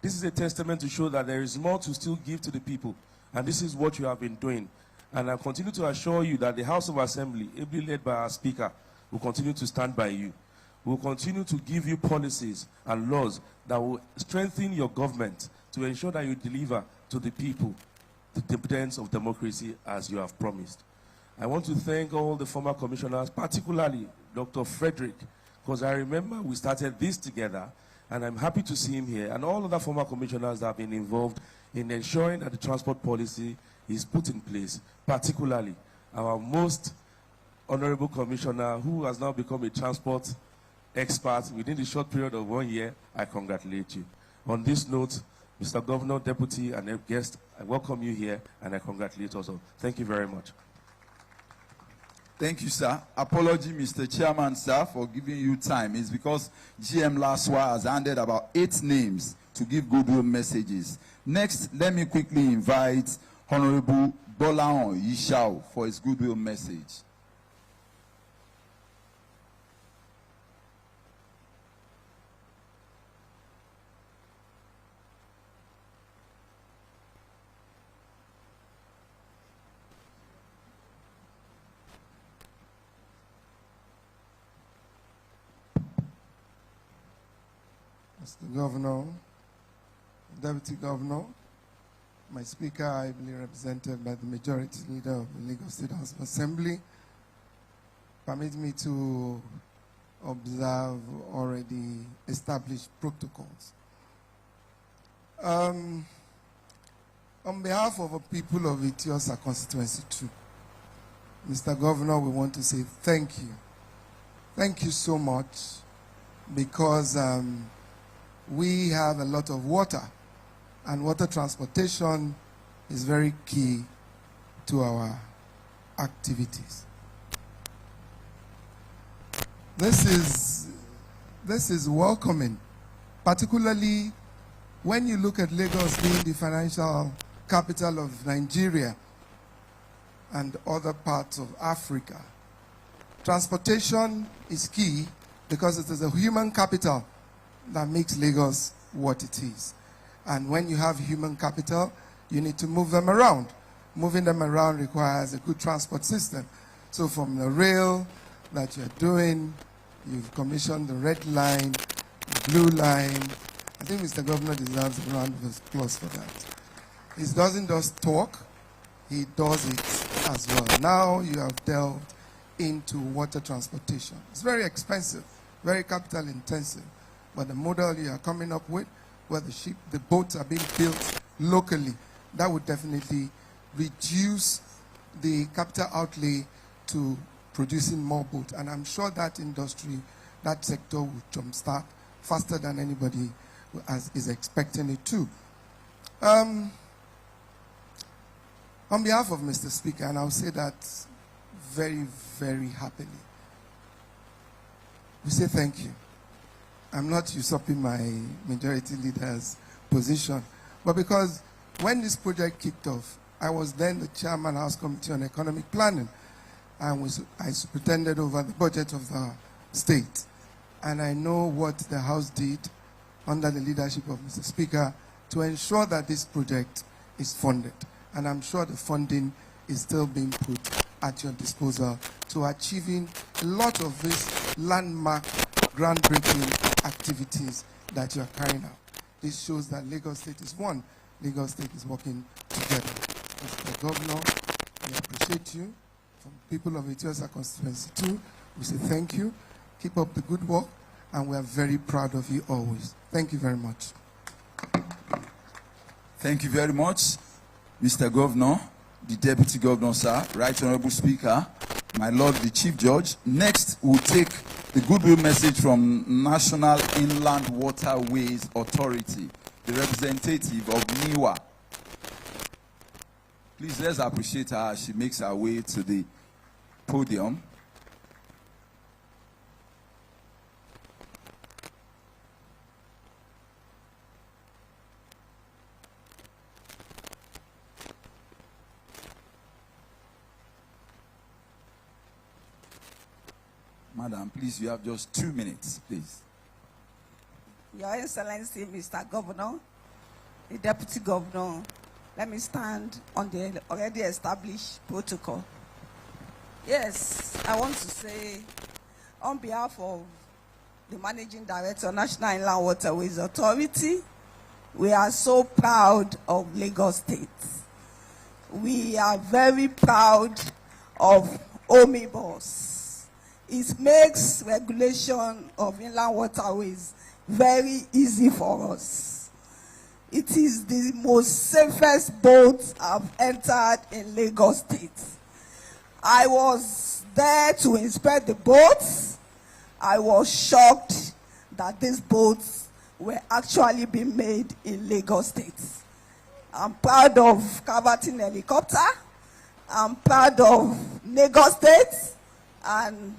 this is a testament to show that there is more to still give to the people, and this is what you have been doing. And I continue to assure you that the House of Assembly, ably led by our Speaker, will continue to stand by you. We will continue to give you policies and laws that will strengthen your government to ensure that you deliver to the people the dividends of democracy as you have promised. I want to thank all the former commissioners, particularly Dr. Frederick, because I remember we started this together, and I'm happy to see him here, and all other former commissioners that have been involved in ensuring that the transport policy is put in place, particularly our most honorable commissioner, who has now become a transport expert within the short period of 1 year. I congratulate you. On this note, Mr. Governor, Deputy, and guest, I welcome you here, and I congratulate also. Thank you very much. Thank you, sir. Apology, Mr. Chairman, sir, for giving you time. It's because GM Laswa has handed about 8 names to give goodwill messages. Next, let me quickly invite Honorable Bolaon Yishao for his goodwill message. Mr. Governor, Deputy Governor, my Speaker, ably represented by the Majority Leader of the Lagos State House of Assembly, permit me to observe already established protocols. On behalf of the people of Itiosa Constituency 2, Mr. Governor, we want to say thank you. Thank you so much, because we have a lot of water And water transportation is very key to our activities. This is welcoming, particularly when you look at Lagos being the financial capital of Nigeria and other parts of Africa. Transportation is key because it is a human capital that makes Lagos what it is. And when you have human capital, you need to move them around. Moving them around requires a good transport system. So from the rail that you're doing, you've commissioned the red line, the blue line. I think Mr. Governor deserves a round of applause for that. He doesn't just talk, he does it as well. Now you have delved into water transportation. It's very expensive, very capital intensive, but the model you are coming up with, where the boats are being built locally, that would definitely reduce the capital outlay to producing more boats. And I'm sure that industry, that sector will jumpstart faster than anybody is expecting it to. On behalf of Mr. Speaker, and I'll say that very, very happily, we say thank you. I'm not usurping my majority leader's position, but because when this project kicked off, I was then the chairman of the House Committee on Economic Planning, and I superintended over the budget of the state. And I know what the House did under the leadership of Mr. Speaker to ensure that this project is funded. And I'm sure the funding is still being put at your disposal to achieving a lot of these landmark, groundbreaking activities that you're carrying out. This shows that Lagos State is one. Lagos State is working together. Mr. Governor, we appreciate you. From people of Etiosa constituency too, we say thank you. Keep up the good work, and we are very proud of you always. Thank you very much. Thank you very much, Mr. Governor, the Deputy Governor, sir, Right Honorable Speaker, my Lord the Chief Judge. Next, we'll take the goodwill message from National Inland Waterways Authority, the representative of NIWA. Please, let's appreciate her as she makes her way to the podium. Madam, please, you have just 2 minutes, please. Your Excellency, Mr. Governor, the Deputy Governor, let me stand on the already established protocol. Yes, I want to say, on behalf of the Managing Director, National Inland Waterways Authority, we are so proud of Lagos State. We are very proud of Omnibus. It makes regulation of inland waterways very easy for us. It is the most safest boat I've entered in Lagos State. I was there to inspect the boats. I was shocked that these boats were actually being made in Lagos State. I'm proud of Caverton Helicopter. I'm proud of Lagos State. And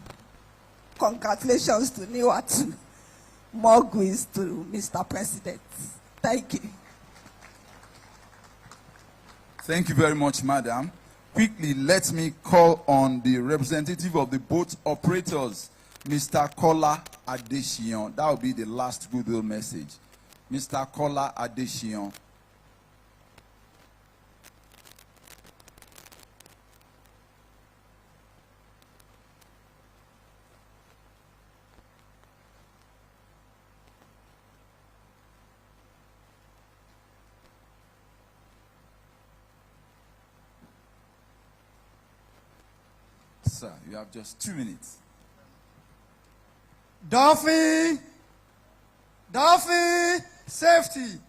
congratulations to NIWA. More grace to Mr. President. Thank you. Thank you very much, madam. Quickly, let me call on the representative of the boat operators, Mr. Kola Adeshion. That will be the last goodwill message. Mr. Kola Adeshion. Sir, you have just 2 minutes. Dolphin, safety,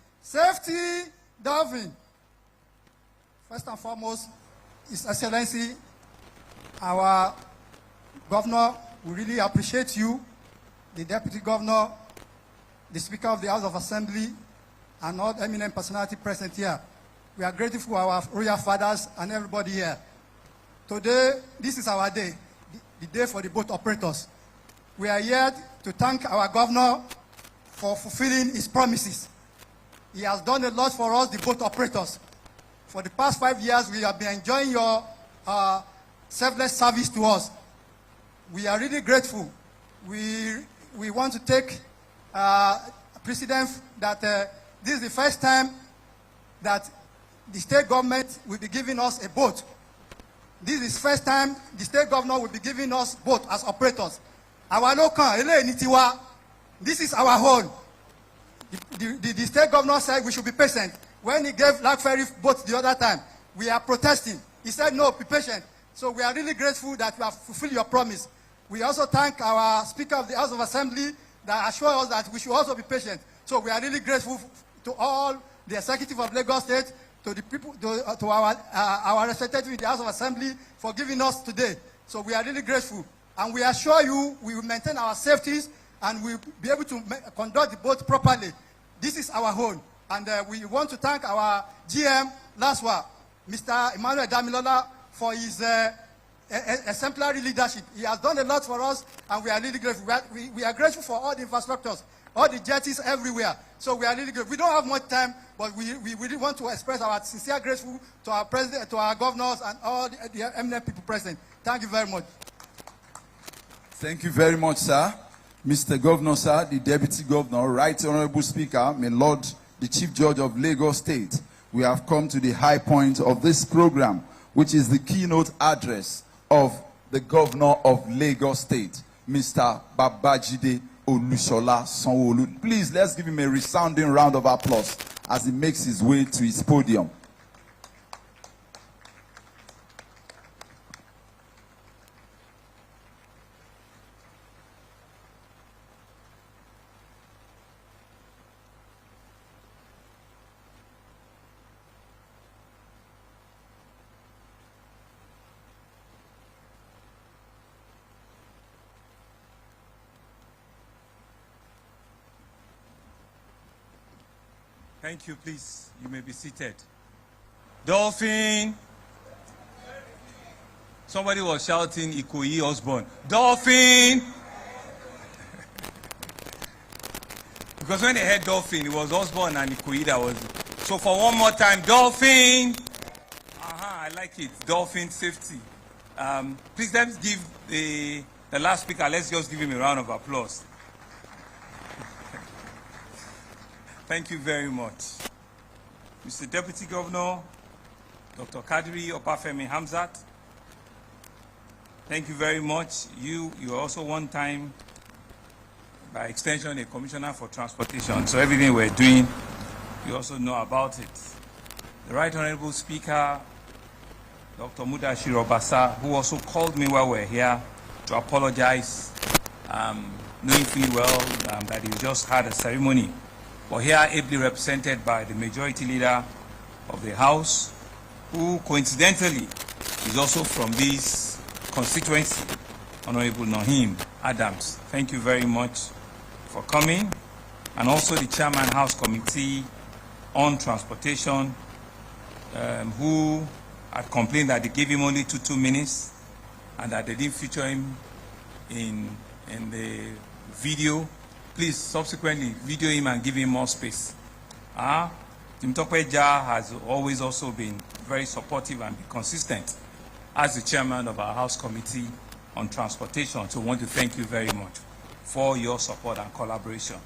Dolphin. First and foremost, His Excellency, our Governor, we really appreciate you, the Deputy Governor, the Speaker of the House of Assembly, and all eminent personality present here. We are grateful for our royal fathers and everybody here. Today, this is our day, the day for the boat operators. We are here to thank our governor for fulfilling his promises. He has done a lot for us, the boat operators. For the past 5 years, we have been enjoying your selfless service to us. We are really grateful. We want to take precedence that this is the first time that the state government will be giving us a boat. This is the first time the state governor will be giving us boat as operators. Our local, this is our home. The state governor said we should be patient. When he gave Black Ferry boat the other time, we are protesting. He said, no, be patient. So we are really grateful that you have fulfilled your promise. We also thank our Speaker of the House of Assembly that assured us that we should also be patient. So we are really grateful to all the executive of Lagos State, to the people, to our representative in the House of Assembly for giving us today. So we are really grateful. And we assure you we will maintain our safeties and we will be able to conduct the boat properly. This is our home. And we want to thank our GM, Laswa, Mr. Emmanuel Damilola, for his exemplary leadership. He has done a lot for us, and we are really grateful. We are grateful for all the infrastructures, all the jetties everywhere. So we are really grateful. We don't have much time, but we really want to express our sincere gratitude to our president, to our governors, and all the eminent people present. Thank you very much. Thank you very much, sir. Mr. Governor, sir, the Deputy Governor, Right Honorable Speaker, my Lord, the Chief Judge of Lagos State, we have come to the high point of this program, which is the keynote address of the Governor of Lagos State, Mr. Babajide Olusola Sanwo-Olu. Please, let's give him a resounding round of applause as he makes his way to his podium. Thank you, please. You may be seated. Dolphin. Somebody was shouting Ikoyi Osborne. Dolphin. Because when they heard Dolphin, it was Osborne and Ikoyi that was. So for one more time, Dolphin. I like it. Dolphin safety. Please let's give the last speaker, let's just give him a round of applause. Thank you very much. Mr. Deputy Governor, Dr. Kadri Opafemi Hamzat, thank you very much. You are also one time, by extension, a Commissioner for Transportation. So everything we're doing, you also know about it. The Right Honorable Speaker, Dr. Mudashir Obasa, who also called me while we're here to apologize, knowing full well that he just had a ceremony. But here, ably represented by the majority leader of the House, who coincidentally is also from this constituency, Honorable Naheem Adams. Thank you very much for coming. And also the Chairman House Committee on Transportation, who had complained that they gave him only 2 minutes and that they didn't feature him in the video. Please, subsequently, video him and give him more space. Tim Tokweja has always also been very supportive and consistent as the chairman of our House Committee on Transportation. So I want to thank you very much for your support and collaboration.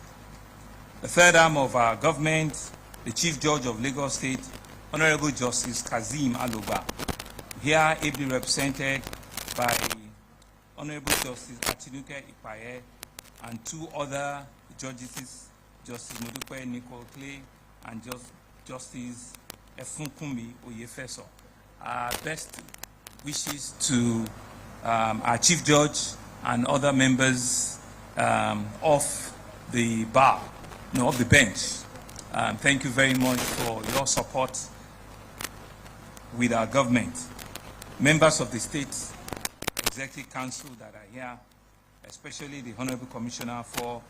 The third arm of our government, the Chief Judge of Lagos State, Honorable Justice Kazeem Aloba, here ably represented by Honorable Justice Atinuke Ipaye, and 2 other judges, Justice Modupe Nicole Clay and Justice Efunkunmi Oyefeso. Our best wishes to our Chief Judge and other members of the bar, of the bench. Thank you very much for your support with our government. Members of the State Executive Council that are here, especially the Honorable Commissioner for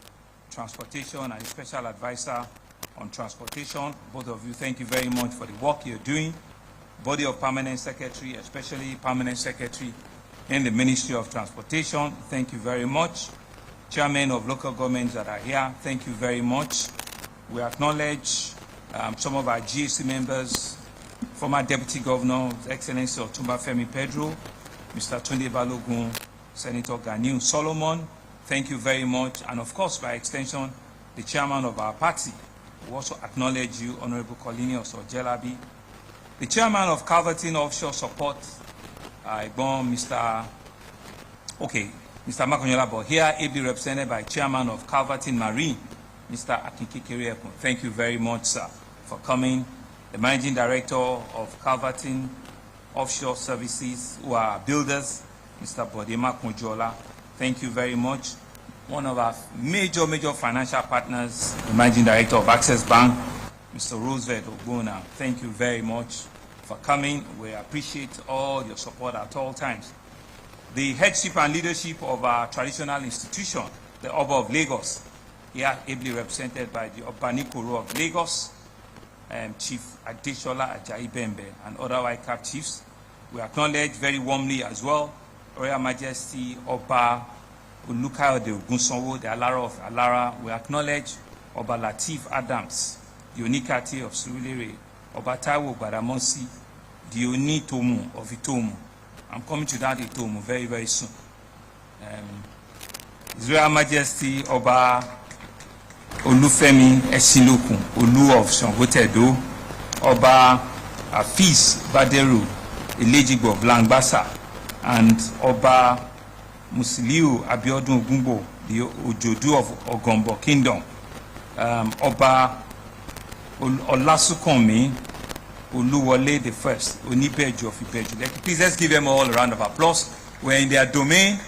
Transportation and Special Advisor on transportation. Both of you, thank you very much for the work you're doing. Body of Permanent Secretary, especially Permanent Secretary in the Ministry of Transportation, thank you very much. Chairmen of local governments that are here, thank you very much. We acknowledge some of our GAC members, former Deputy Governor, His Excellency Otumba Femi Pedro, Mr. Tunde Balogun, Senator Ganiu Solomon, thank you very much. And of course, by extension, the chairman of our party. We also acknowledge you, Honorable Colinius Ojelabi. The chairman of Calverton Offshore Support, Mr. Makonyola, but here ably represented by chairman of Calverton Marine, Mr. Akinkekere Ekun. Thank you very much, sir, for coming. The managing director of Calverton Offshore Services, who are builders, Mr. Bodema Konjola. Thank you very much. One of our major financial partners, the managing director of Access Bank, Mr. Roosevelt Ogbona. Thank you very much for coming. We appreciate all your support at all times. The headship and leadership of our traditional institution, the Oba of Lagos, here ably represented by the Obanikoro of Lagos, Chief Adeshola Ajayi Bembe, and other White Cap chiefs. We acknowledge very warmly as well Royal Majesty Oba Olukayode Ogunsonwo, the Alara of Alara. We acknowledge Oba Lateef Adams, the Onikati of Surulere, Oba Taiwo Gbadamosi, the Oni Tomu of Itomu. I'm coming to that Itomu very, very soon. His Royal Majesty Oba Olufemi Esinlokun, Olu of Sangotedo, Oba Afis Baderu, Elejigbo of Langbasa, and Oba Musiliu Abiodun Ogungbo, the Ojodu of Ogombo Kingdom, Oba Olasukonmi Oluwole the First, Onibeju of Ibeju. Please let's give them all a round of applause. We're in their domain,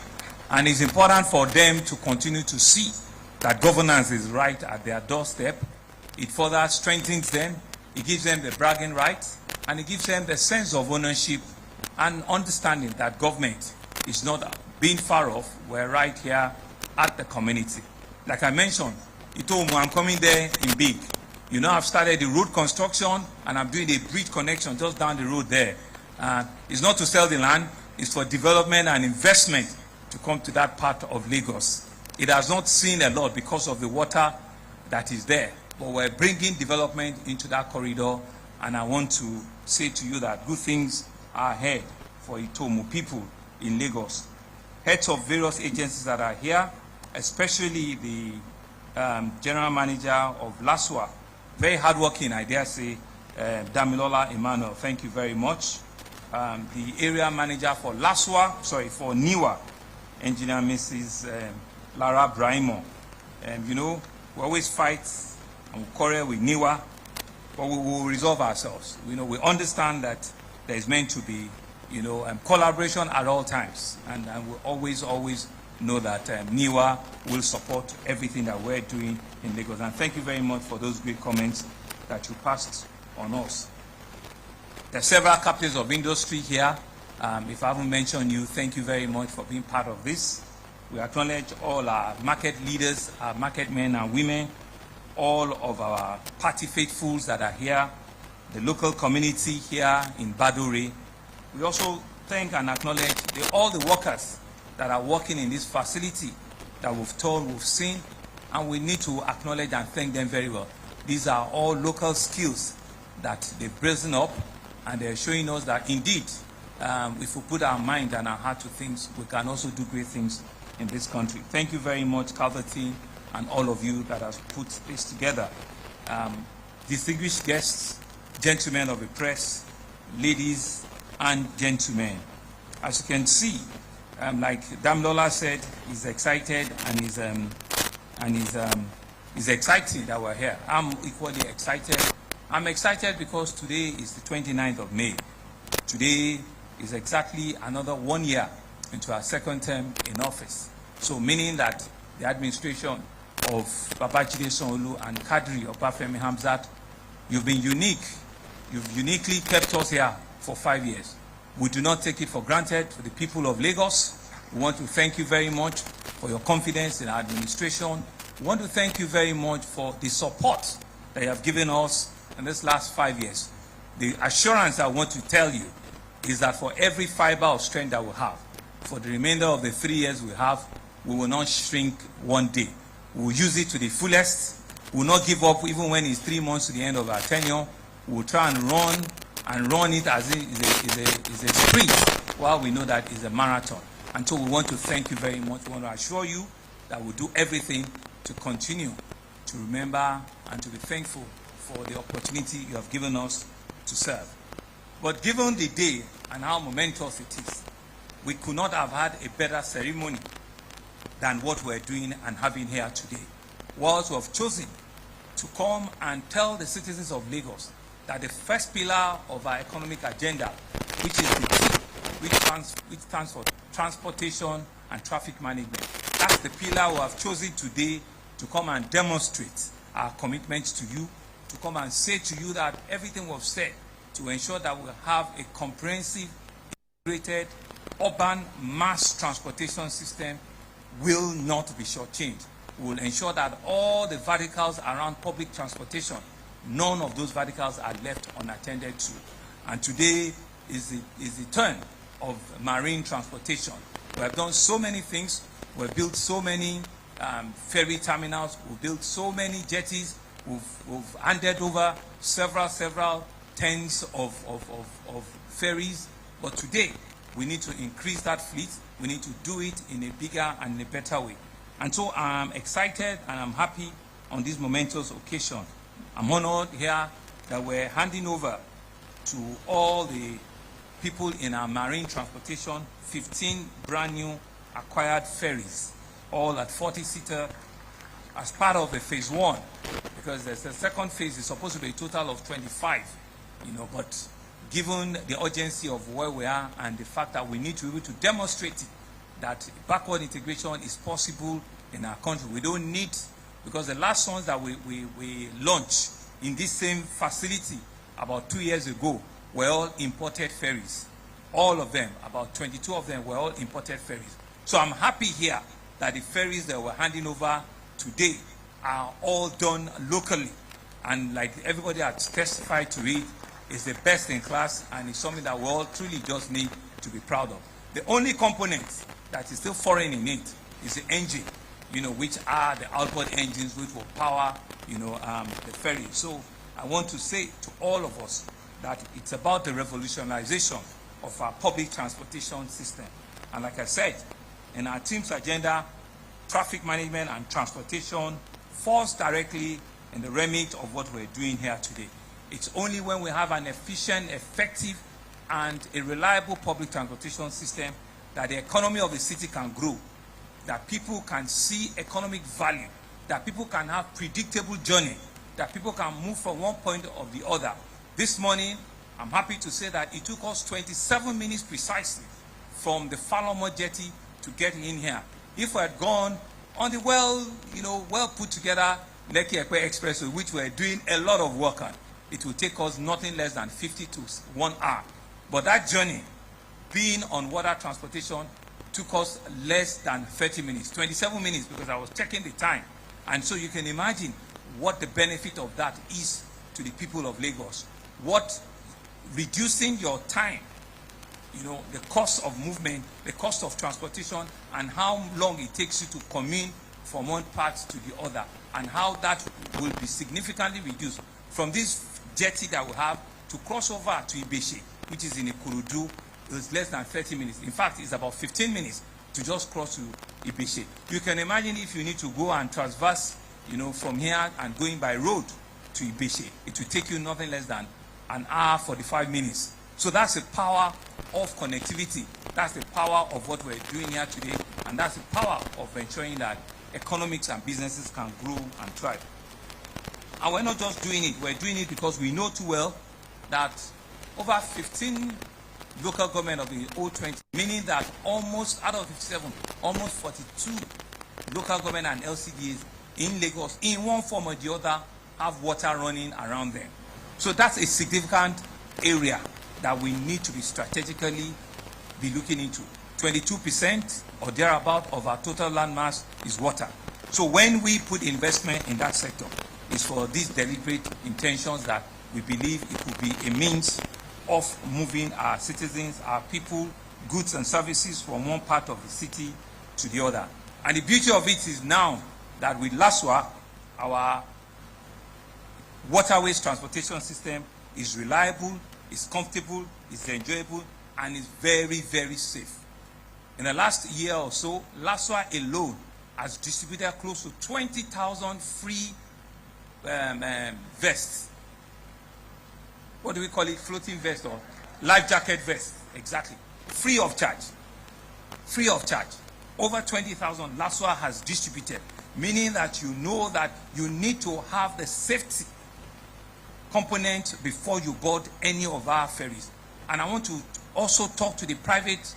and it's important for them to continue to see that governance is right at their doorstep. It further strengthens them, it gives them the bragging rights, and it gives them the sense of ownership and understanding that government is not being far off. We're right here at the community. Like I mentioned, Itomu, I'm coming there in big. You know, I've started the road construction, and I'm doing a bridge connection just down the road there. It's not to sell the land, it's for development and investment to come to that part of Lagos. It has not seen a lot because of the water that is there, but we're bringing development into that corridor, and I want to say to you that good things are ahead for Itomu people in Lagos. Heads of various agencies that are here, especially the general manager of LASWA, very hardworking, I dare say, Damilola Emmanuel, thank you very much. The area manager for LASWA, for NIWA, Engineer Mrs. Lara Brahimo. You know, we always fight and quarrel with NIWA, but we will resolve ourselves. You know, we understand that there is meant to be, you know, collaboration at all times, and we always know that NIWA will support everything that we're doing in Lagos. And thank you very much for those great comments that you passed on us. There are several captains of industry here. If I haven't mentioned you, thank you very much for being part of this. We acknowledge all our market leaders, our market men and women, all of our party faithfuls that are here, the local community here in Obadore. We also thank and acknowledge all the workers that are working in this facility that we've told, we've seen, and we need to acknowledge and thank them very well. These are all local skills that they've brazen up, and they're showing us that indeed, if we put our mind and our heart to things, we can also do great things in this country. Thank you very much, Calverton, and all of you that have put this together. Distinguished guests, gentlemen of the press, ladies and gentlemen. As you can see, like Damilola said, he's excited and he's excited that we're here. I'm equally excited. I'm excited because today is the 29th of May. Today is exactly another 1 year into our second term in office. So meaning that the administration of Babajide Sanwo-Olu and Kadri Obafemi Hamzat, you've been unique. You've uniquely kept us here for 5 years. We do not take it for granted. For the people of Lagos, we want to thank you very much for your confidence in our administration. We want to thank you very much for the support that you have given us in this last 5 years. The assurance I want to tell you is that for every fiber of strength that we have, for the remainder of the 3 years we have, we will not shrink one day. We will use it to the fullest. We will not give up even when it's 3 months to the end of our tenure. We will try and run it as it is a sprint, while we know that it's a marathon. And so we want to thank you very much. We want to assure you that we'll do everything to continue to remember and to be thankful for the opportunity you have given us to serve. But given the day and how momentous it is, we could not have had a better ceremony than what we're doing and having here today. Was we have chosen to come and tell the citizens of Lagos that the first pillar of our economic agenda, which is the T, which stands for transportation and traffic management, that's the pillar we have chosen today to come and demonstrate our commitment to you, to come and say to you that everything we've said to ensure that we have a comprehensive, integrated, urban mass transportation system will not be shortchanged. We will ensure that all the verticals around public transportation, none of those verticals are left unattended to. And today is the turn of marine transportation. We have done so many things. We've built so many ferry terminals. We've built so many jetties. We've handed over several tens of ferries. But today, we need to increase that fleet. We need to do it in a bigger and in a better way. And so I'm excited and I'm happy on this momentous occasion. I'm honored here that we're handing over to all the people in our marine transportation 15 brand new acquired ferries, all at 40-seater, as part of the phase 1, because there's a second phase is supposed to be a total of 25, but given the urgency of where we are and the fact that we need to be able to demonstrate it, that backward integration is possible in our country. We don't need, because the last ones that we launched in this same facility about 2 years ago were all imported ferries. All of them, about 22 of them, were all imported ferries. So I'm happy here that the ferries that we're handing over today are all done locally. And like everybody has testified to it, it's the best in class and it's something that we all truly just need to be proud of. The only component that is still foreign in it is the engine, which are the outboard engines which will power, the ferry. So I want to say to all of us that it's about the revolutionization of our public transportation system. And like I said, in our team's agenda, traffic management and transportation falls directly in the remit of what we're doing here today. It's only when we have an efficient, effective, and a reliable public transportation system that the economy of the city can grow, that people can see economic value, that people can have predictable journey, that people can move from one point or the other. This morning, I'm happy to say that it took us 27 minutes precisely from the Falomo jetty to get in here. If we had gone on the well put together Lekki Ekpe Expressway, which we're doing a lot of work on, it will take us nothing less than 50 to 1 hour. But that journey, being on water transportation, took us less than 30 minutes, 27 minutes, because I was checking the time. And so you can imagine what the benefit of that is to the people of Lagos. What reducing your time, the cost of movement, the cost of transportation, and how long it takes you to commute from one part to the other, and how that will be significantly reduced from this jetty that we have to cross over to Ibeshe, which is in Ikorodu. It's less than 30 minutes. In fact, it's about 15 minutes to just cross to Ibeshe. You can imagine if you need to go and transverse, from here and going by road to Ibeshe, it will take you nothing less than an hour, 45 minutes. So that's the power of connectivity. That's the power of what we're doing here today. And that's the power of ensuring that economics and businesses can grow and thrive. And we're not just doing it. We're doing it because we know too well that over 15 local government of the O20, meaning that almost out of 57, almost 42 local government and LCDs in Lagos, in one form or the other, have water running around them. So that's a significant area that we need to be strategically looking into. 22% or thereabout of our total land mass is water. So when we put investment in that sector, it's is for these deliberate intentions that we believe it could be a means of moving our citizens, our people, goods and services from one part of the city to the other. And the beauty of it is now that with LASWA, our waterways transportation system is reliable, is comfortable, is enjoyable, and is very, very safe. In the last year or so, LASWA alone has distributed close to 20,000 free vests. What do we call it? Floating vest or life jacket vest? Exactly. Free of charge. Free of charge. Over 20,000 LASWA has distributed, meaning that you know that you need to have the safety component before you board any of our ferries. And I want to also talk to the private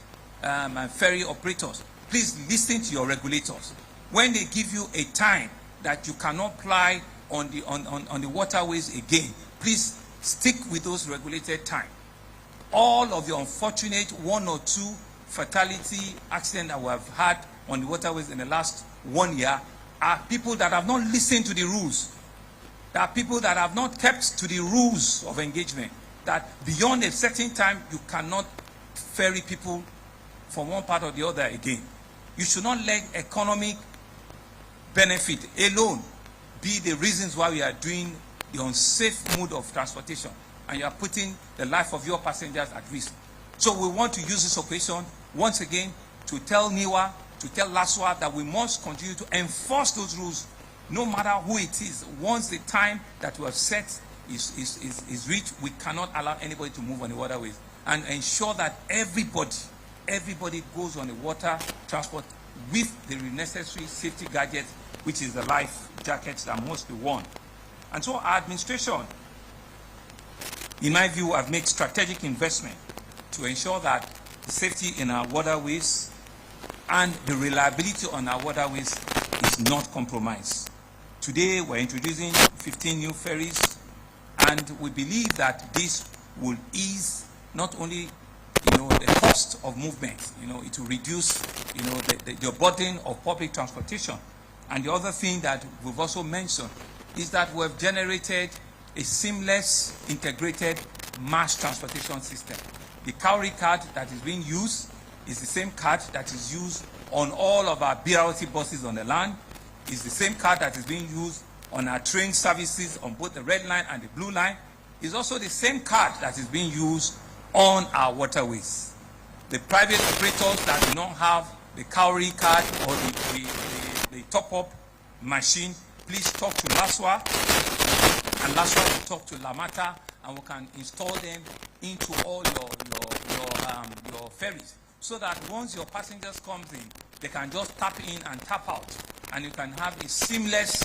ferry operators. Please listen to your regulators. When they give you a time that you cannot fly on the waterways again, please stick with those regulated time. All of the unfortunate 1 or 2 fatality accidents that we have had on the waterways in the last 1 year are people that have not listened to the rules. There are people that have not kept to the rules of engagement, that beyond a certain time you cannot ferry people from one part or the other again. You should not let economic benefit alone be the reasons why we are doing the unsafe mode of transportation, and you are putting the life of your passengers at risk. So we want to use this occasion once again to tell NIWA, to tell LASWA that we must continue to enforce those rules no matter who it is. Once the time that we have set is reached, we cannot allow anybody to move on the waterways, and ensure that everybody goes on the water transport with the necessary safety gadgets, which is the life jackets that must be worn. And so our administration, in my view, have made strategic investment to ensure that the safety in our waterways and the reliability on our waterways is not compromised. Today, we're introducing 15 new ferries, and we believe that this will ease not only the cost of movement, it will reduce the burden of public transportation. And the other thing that we've also mentioned is that we've generated a seamless, integrated mass transportation system. The cowrie card that is being used is the same card that is used on all of our BRT buses on the land, is the same card that is being used on our train services on both the red line and the blue line, is also the same card that is being used on our waterways. The private operators that do not have the cowrie card or the top-up machine, please talk to LASWA, and LASWA will talk to Lamata, and we can install them into all your ferries, so that once your passengers come in, they can just tap in and tap out, and you can have a seamless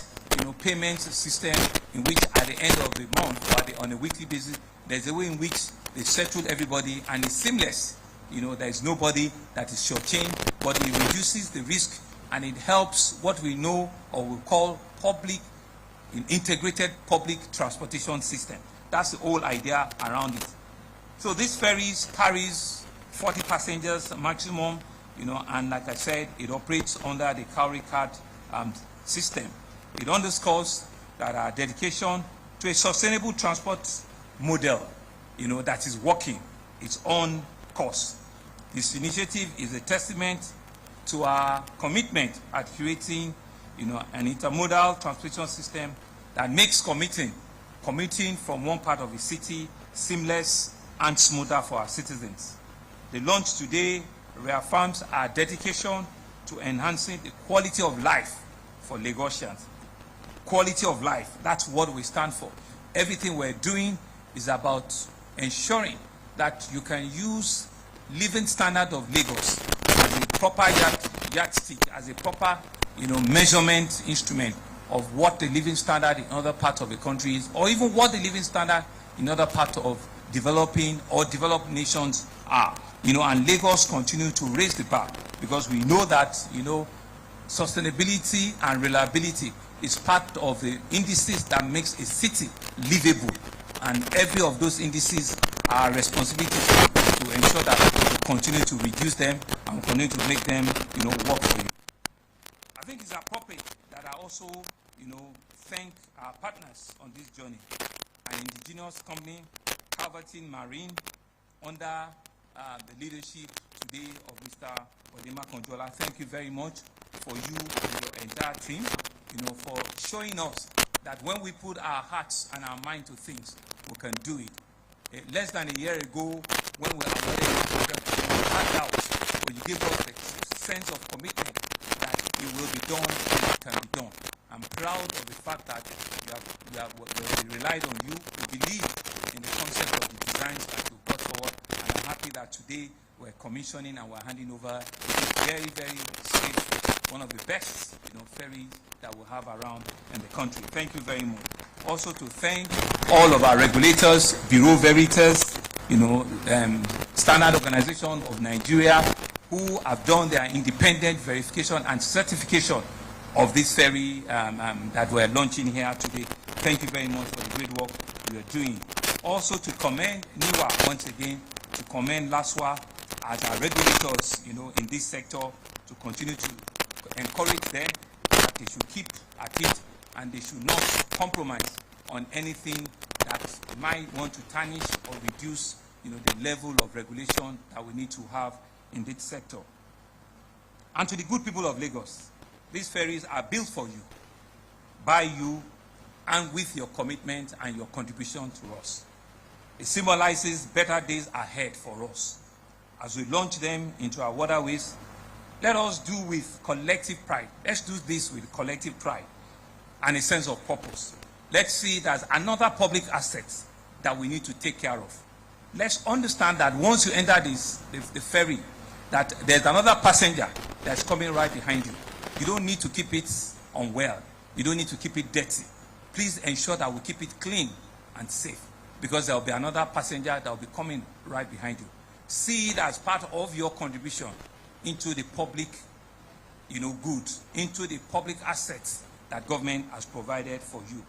payment system in which at the end of the month or on a weekly basis, there's a way in which they settle everybody, and it's seamless. There is nobody that is shortchanged, but it reduces the risk, and it helps what we know or we call integrated public transportation system. That's the whole idea around it. So this ferries carries 40 passengers maximum, and like I said, it operates under the cowrie card system. It underscores that our dedication to a sustainable transport model, that is working its own course. This initiative is a testament to our commitment at creating, an intermodal transportation system that makes commuting from one part of the city seamless and smoother for our citizens. The launch today reaffirms our dedication to enhancing the quality of life for Lagosians. Quality of life, that's what we stand for. Everything we're doing is about ensuring that you can use living standard of Lagos as a proper yardstick, as a proper measurement instrument of what the living standard in other parts of the country is, or even what the living standard in other parts of developing or developed nations are. And Lagos continue to raise the bar, because we know that sustainability and reliability is part of the indices that makes a city livable, and every of those indices are responsibility to ensure that we continue to reduce them and continue to make them work for you. I think it's appropriate that I also thank our partners on this journey. An indigenous company, Calverton Marine, under the leadership today of Mr. Odema Konjola. Thank you very much for you and your entire team, for showing us that when we put our hearts and our mind to things, we can do it. Less than a year ago, when we were hard out, but you gave us the sense of commitment that it will be done and it can be done. I'm proud of the fact that we relied on you. We believe in the concept of the designs that you brought forward, and I'm happy that today we're commissioning and we're handing over a very, very safe, one of the best, ferries that we have around in the country. Thank you very much. Also to thank all of our regulators, Bureau Veritas, Standard Organization of Nigeria, who have done their independent verification and certification of this ferry that we're launching here today. Thank you very much for the great work you are doing. Also to commend NIWA once again, to commend LASWA as our regulators, in this sector, to continue to encourage them that they should keep at it and they should not compromise on anything that might want to tarnish or reduce, the level of regulation that we need to have in this sector. And to the good people of Lagos, these ferries are built for you, by you, and with your commitment and your contribution to us. It symbolizes better days ahead for us. As we launch them into our waterways, let us do with collective pride. Let's do this with collective pride and a sense of purpose. Let's see it as another public asset that we need to take care of. Let's understand that once you enter the ferry, that there's another passenger that's coming right behind you. You don't need to keep it unwell. You don't need to keep it dirty. Please ensure that we keep it clean and safe, because there will be another passenger that will be coming right behind you. See it as part of your contribution into the public, good, into the public assets that government has provided for you.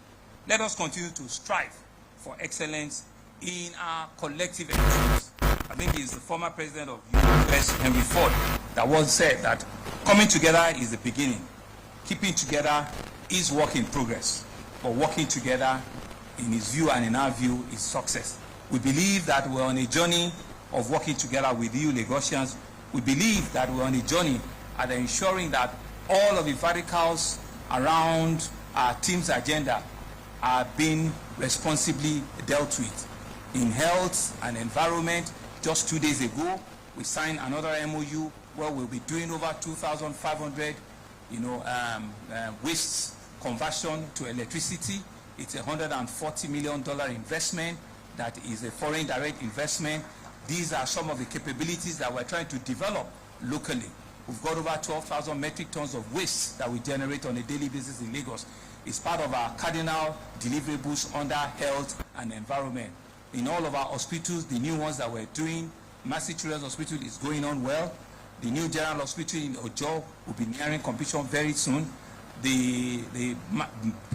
Let us continue to strive for excellence in our collective efforts. I think it's the former president of US, Henry Ford, that once said that coming together is the beginning. Keeping together is work in progress. But working together, in his view and in our view, is success. We believe that we're on a journey of working together with you, Lagosians. We believe that we're on a journey at ensuring that all of the verticals around our team's agenda are being responsibly dealt with. In health and environment, just 2 days ago, we signed another MOU where we'll be doing over 2,500, waste conversion to electricity. It's a $140 million investment that is a foreign direct investment. These are some of the capabilities that we're trying to develop locally. We've got over 12,000 metric tons of waste that we generate on a daily basis in Lagos. It's part of our cardinal deliverables under health and environment. In all of our hospitals, the new ones that we're doing, Mercy Children's Hospital is going on well. The new General Hospital in Ojo will be nearing completion very soon. The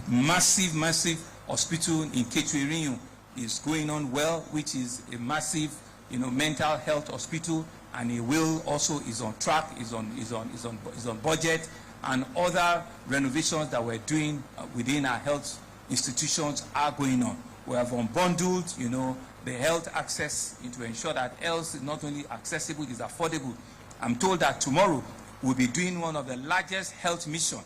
massive hospital in Ketu is going on well, which is a massive, mental health hospital, and it will also is on track, is on budget, and other renovations that we're doing within our health institutions are going on. We have unbundled, the health access to ensure that health is not only accessible, it is affordable. I'm told that tomorrow we'll be doing one of the largest health missions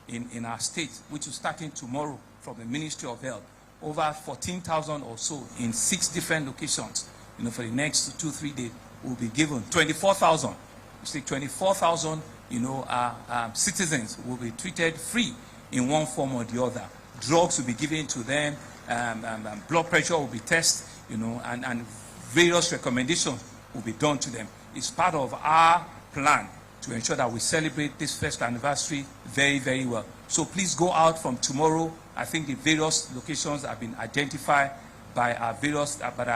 in our state, which is starting tomorrow from the Ministry of Health. Over 14,000 or so in 6 different locations, for the next 2-3 days, will be given 24,000. You see, 24,000, citizens will be treated free in one form or the other. Drugs will be given to them, blood pressure will be tested, and various recommendations will be done to them. It's part of our plan to ensure that we celebrate this first anniversary very, very well. So please go out from tomorrow. I think the various locations have been identified by our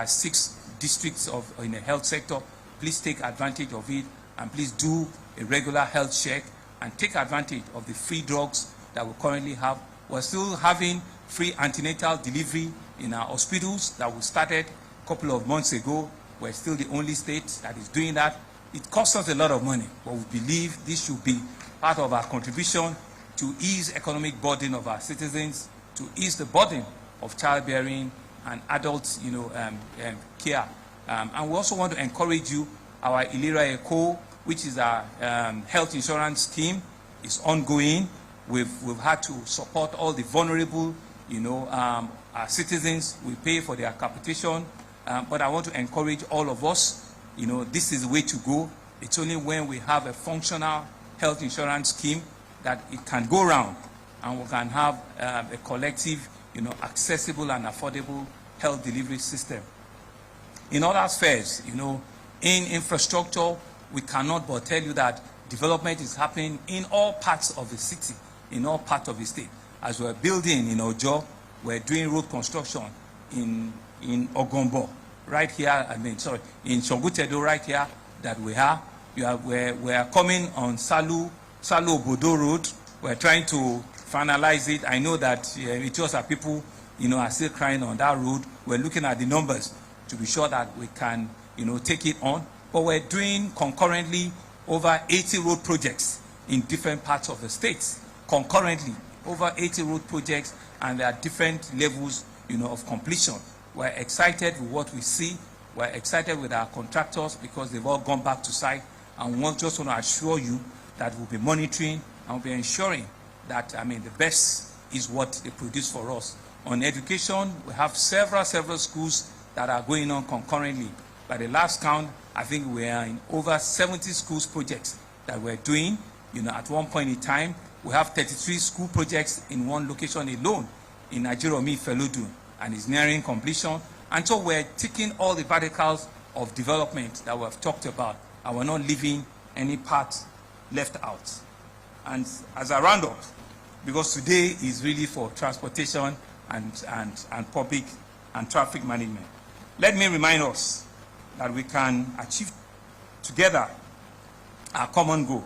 6 districts in the health sector. Please take advantage of it, and please do a regular health check and take advantage of the free drugs that we currently have. We're still having free antenatal delivery in our hospitals that we started a couple of months ago. We're still the only state that is doing that. It costs us a lot of money, but we believe this should be part of our contribution to ease economic burden of our citizens, to ease the burden of childbearing and adult care. And we also want to encourage you, our Ilera Eco, which is our health insurance scheme, is ongoing. We've had to support all the vulnerable, our citizens. We pay for their capitation, but I want to encourage all of us, this is the way to go. It's only when we have a functional health insurance scheme that it can go around and we can have a collective, accessible and affordable health delivery system. In other spheres, in infrastructure, we cannot but tell you that development is happening in all parts of the city, in all parts of the state. As we're building in Ojo, we're doing road construction in Ogombo, right here, in Shongutedo, right here, that we are. We're coming on Salu Obadore Road. We're trying to finalize it. I know that it was our people, are still crying on that road. We're looking at the numbers to be sure that we can, take it on. But we're doing concurrently over 80 road projects in different parts of the state. Concurrently, over 80 road projects, and there are different levels, of completion. We're excited with what we see. We're excited with our contractors because they've all gone back to site, and we just want to assure you that we'll be monitoring and we'll be ensuring that, the best is what they produce for us. On education, we have several schools that are going on concurrently. By the last count, I think we are in over 70 schools projects that we're doing. At one point in time, we have 33 school projects in one location alone in Nigeria, Feludu, and it's nearing completion. And so we're ticking all the verticals of development that we've talked about, and we're not leaving any part left out. And as a roundup, because today is really for transportation and public and traffic management, let me remind us that we can achieve together our common goal.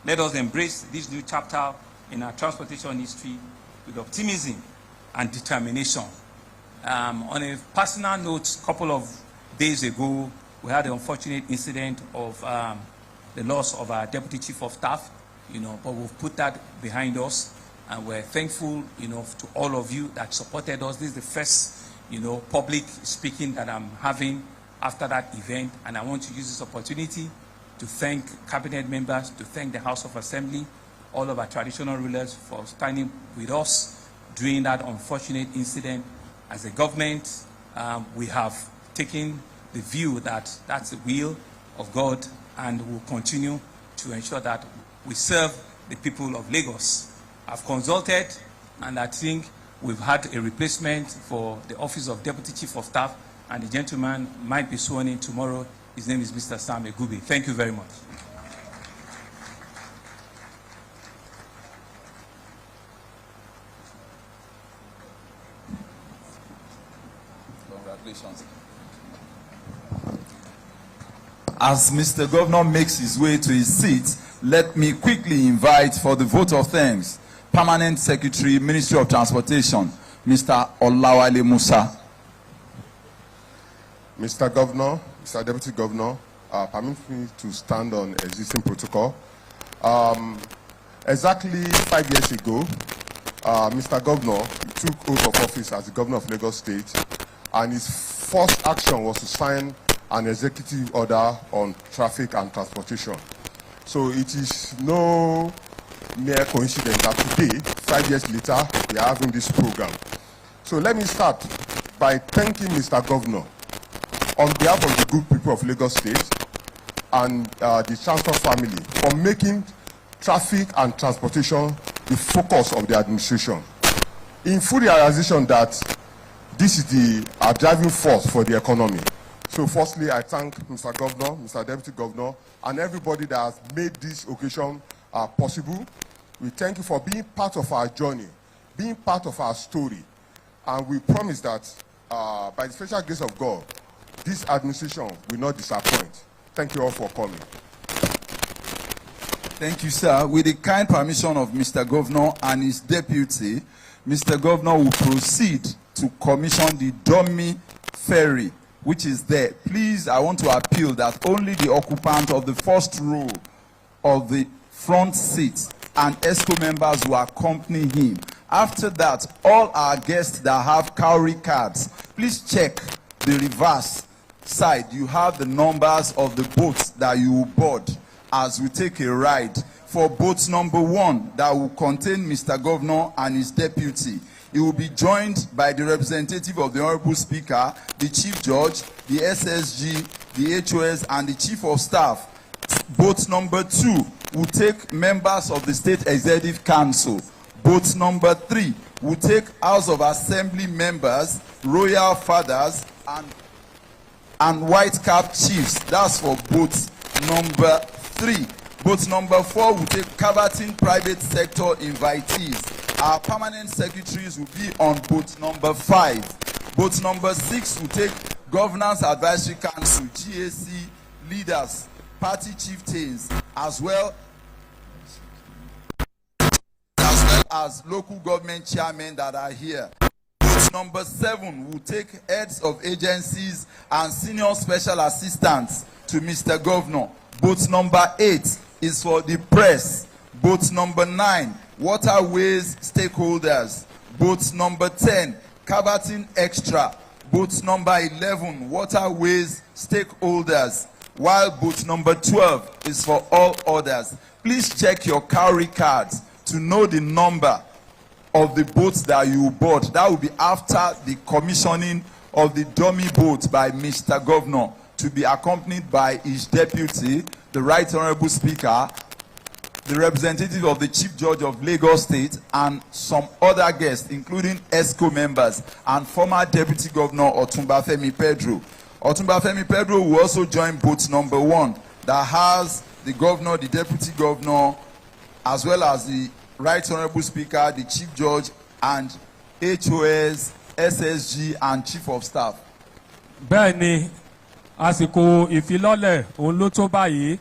Let us embrace this new chapter in our transportation history with optimism and determination. On a personal note, a couple of days ago, we had the unfortunate incident of the loss of our Deputy Chief of Staff, but we've put that behind us, and we're thankful, to all of you that supported us. This is the first, public speaking that I'm having after that event, and I want to use this opportunity to thank cabinet members, to thank the House of Assembly, all of our traditional rulers for standing with us during that unfortunate incident. As a government, we have taken the view that that's the will of God, and will continue to ensure that we serve the people of Lagos. I've consulted, and I think we've had a replacement for the office of Deputy Chief of Staff, and the gentleman might be sworn in tomorrow. His name is Mr. Sam Egube. Thank you very much. Congratulations. As Mr. Governor makes his way to his seat, let me quickly invite for the vote of thanks Permanent Secretary, Ministry of Transportation, Mr. Olawale Musa. Mr. Governor, Mr. Deputy Governor, permit me to stand on existing protocol. Exactly 5 years ago, Mr. Governor took oath of office as the Governor of Lagos State, and his first action was to sign an executive order on traffic and transportation. So it is no mere coincidence that today, 5 years later, we are having this program. So let me start by thanking Mr. Governor on behalf of the good people of Lagos State and the transport family for making traffic and transportation the focus of the administration. In full realization that this is the driving force for the economy. So firstly, I thank Mr. Governor, Mr. Deputy Governor, and everybody that has made this occasion possible. We thank you for being part of our journey, being part of our story. And we promise that by the special grace of God, this administration will not disappoint. Thank you all for coming. Thank you, sir. With the kind permission of Mr. Governor and his deputy, Mr. Governor will proceed to commission the dummy ferry, which is there. Please, I want to appeal that only the occupant of the first row of the front seat and ESCO members will accompany him. After that, all our guests that have cowrie cards, please check the reverse side. You have the numbers of the boats that you will board as we take a ride. For boat number 1 that will contain Mr. Governor and his deputy, he will be joined by the representative of the Honorable Speaker, the Chief Judge, the SSG, the HOS, and the Chief of Staff. Boat number 2 will take members of the State Executive Council. Boat number 3 will take House of Assembly members, royal fathers, and white cap chiefs. That's for boat number 3. Boat number 4 will take Caverton private sector invitees. Our permanent secretaries will be on boat number 5. Boat number 6 will take Governance Advisory Council, GAC leaders, party chieftains, as well as local government chairmen that are here. Boat number 7 will take heads of agencies and senior special assistants to Mr. Governor. Boat number 8 is for the press. Boat number 9, waterways stakeholders. Boat number 10, Caverton extra. Boat number 11, waterways stakeholders. While boat number 12 is for all others. Please check your cowrie cards to know the number of the boats that you board. That will be after the commissioning of the dummy boat by Mr. Governor, to be accompanied by his deputy, the Right Honorable Speaker, the representative of the Chief Judge of Lagos State, and some other guests, including ESCO members and former Deputy Governor Otumba Femi Pedro. Otumba Femi Pedro will also join boat number 1 that has the governor, the deputy governor, as well as the Right Honorable Speaker, the Chief Judge, and HOS, SSG, and Chief of Staff. Bẹ́ẹ̀ni, àsìkò ìfilọ́lẹ̀ òun ló tó báyìí.